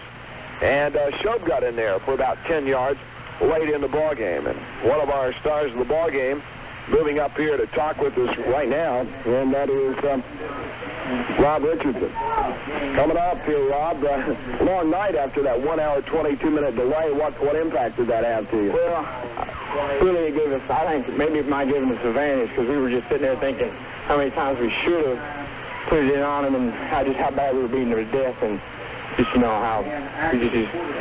And Shob got in there for about 10 yards late in the ball game. And one of our stars of the ball game moving up here to talk with us right now, and that is Rob Richardson. Coming up here, Rob. Long night after that 1 hour, 22-minute delay. What impact did that have to you? Well, really it gave us, I think maybe it might give us an advantage because we were just sitting there thinking how many times we should have put it in on them and how bad we were beating them to death, and just, you know, how we just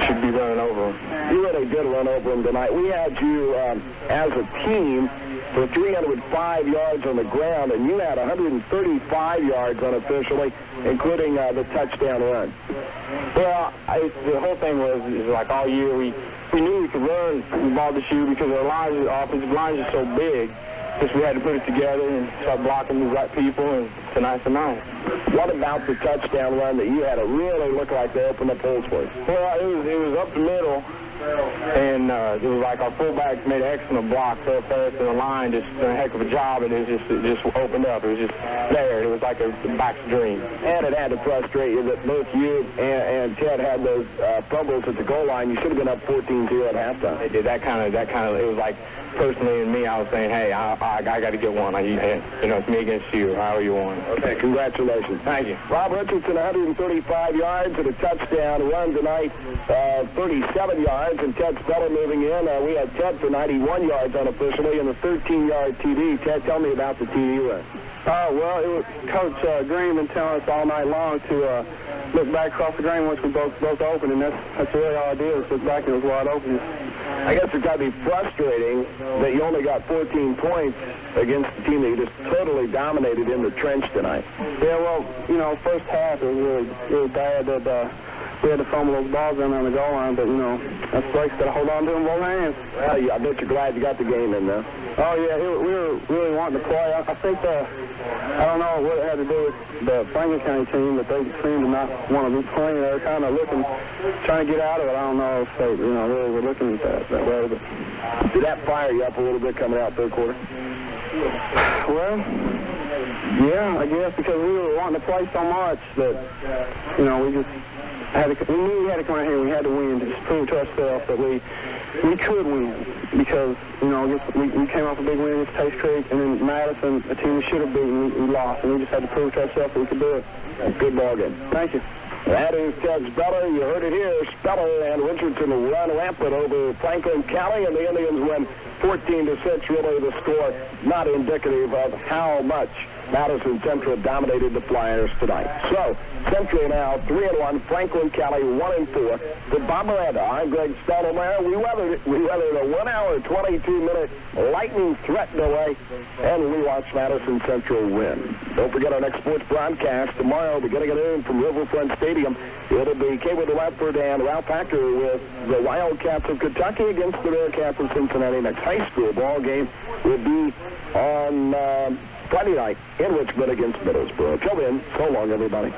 should be running over them. You really did run over them tonight. We had you as a team for 305 yards on the ground, and you had 135 yards unofficially, including the touchdown run. Well, the whole thing was like all year we knew we could run the ball this year because our offensive lines are so big. Just we had to put it together and start blocking the right people, and tonight's the night. What about the touchdown run that you had? It really looked like they opened up holes for you. Well, it was up the middle, and it was like our fullbacks made an excellent block so fast, and the line just did a heck of a job, and it just opened up. It was just there. It was like a back's dream. And it had to frustrate you that both you and Ted had those fumbles at the goal line. You should have been up 14-0 at halftime. They did that kind of. It was like personally and me, I was saying, hey, I got to get one. You know, it's me against you. I owe you one. Okay, congratulations. Thank you. Rob Richardson, 135 yards and a touchdown run tonight, 37 yards, and Ted Speller moving in. We had Ted for 91 yards unofficially and a 13-yard TD. Ted, tell me about the TD run. Well, it was Coach Green been telling us all night long to look back across the green once we both open, and that's really all I did was look back and it was wide open. I guess it's got to be frustrating that you only got 14 points against the team that you just totally dominated in the trench tonight. Yeah, well, you know, first half it was really bad that we had to fumble those balls in on the goal line, but, you know, that's Blake's got to hold on to them both hands. Well, I bet you're glad you got the game in there. Oh, yeah, we were really wanting to play. I think I don't know what it had to do with the Franklin County team, but they seemed to not want to be playing. They were kind of trying to get out of it. I don't know if they, you know, really were looking at that way. But did that fire you up a little bit coming out third quarter? Well, yeah, I guess because we were wanting to play so much that, you know, we just we knew we had to come out here and we had to win to just prove to ourselves that we could win because, you know, we came off a big win against Taste Creek, and then Madison, a team we should have beaten, we lost, and we just had to prove to ourselves that we could do it. Good ball game. Thank you. That is Ted Speller. You heard it here. Speller and Richardson run rampant over Franklin County, and the Indians win 14-6. Really, the score not indicative of how much Madison Central dominated the Flyers tonight. So, Central now 3-1, Franklin County 1-4. For Bob Miranda, I'm Greg Stoudemire. We weathered a 1 hour, 22-minute lightning threat delay, and we watched Madison Central win. Don't forget our next sports broadcast tomorrow, beginning at noon from Riverfront Stadium. It'll be Kaywood Radford and Ralph Packer with the Wildcats of Kentucky against the Bearcats of Cincinnati. Next high school ball game will be on Friday night in Richmond against Middlesbrough. Till then, so long, everybody.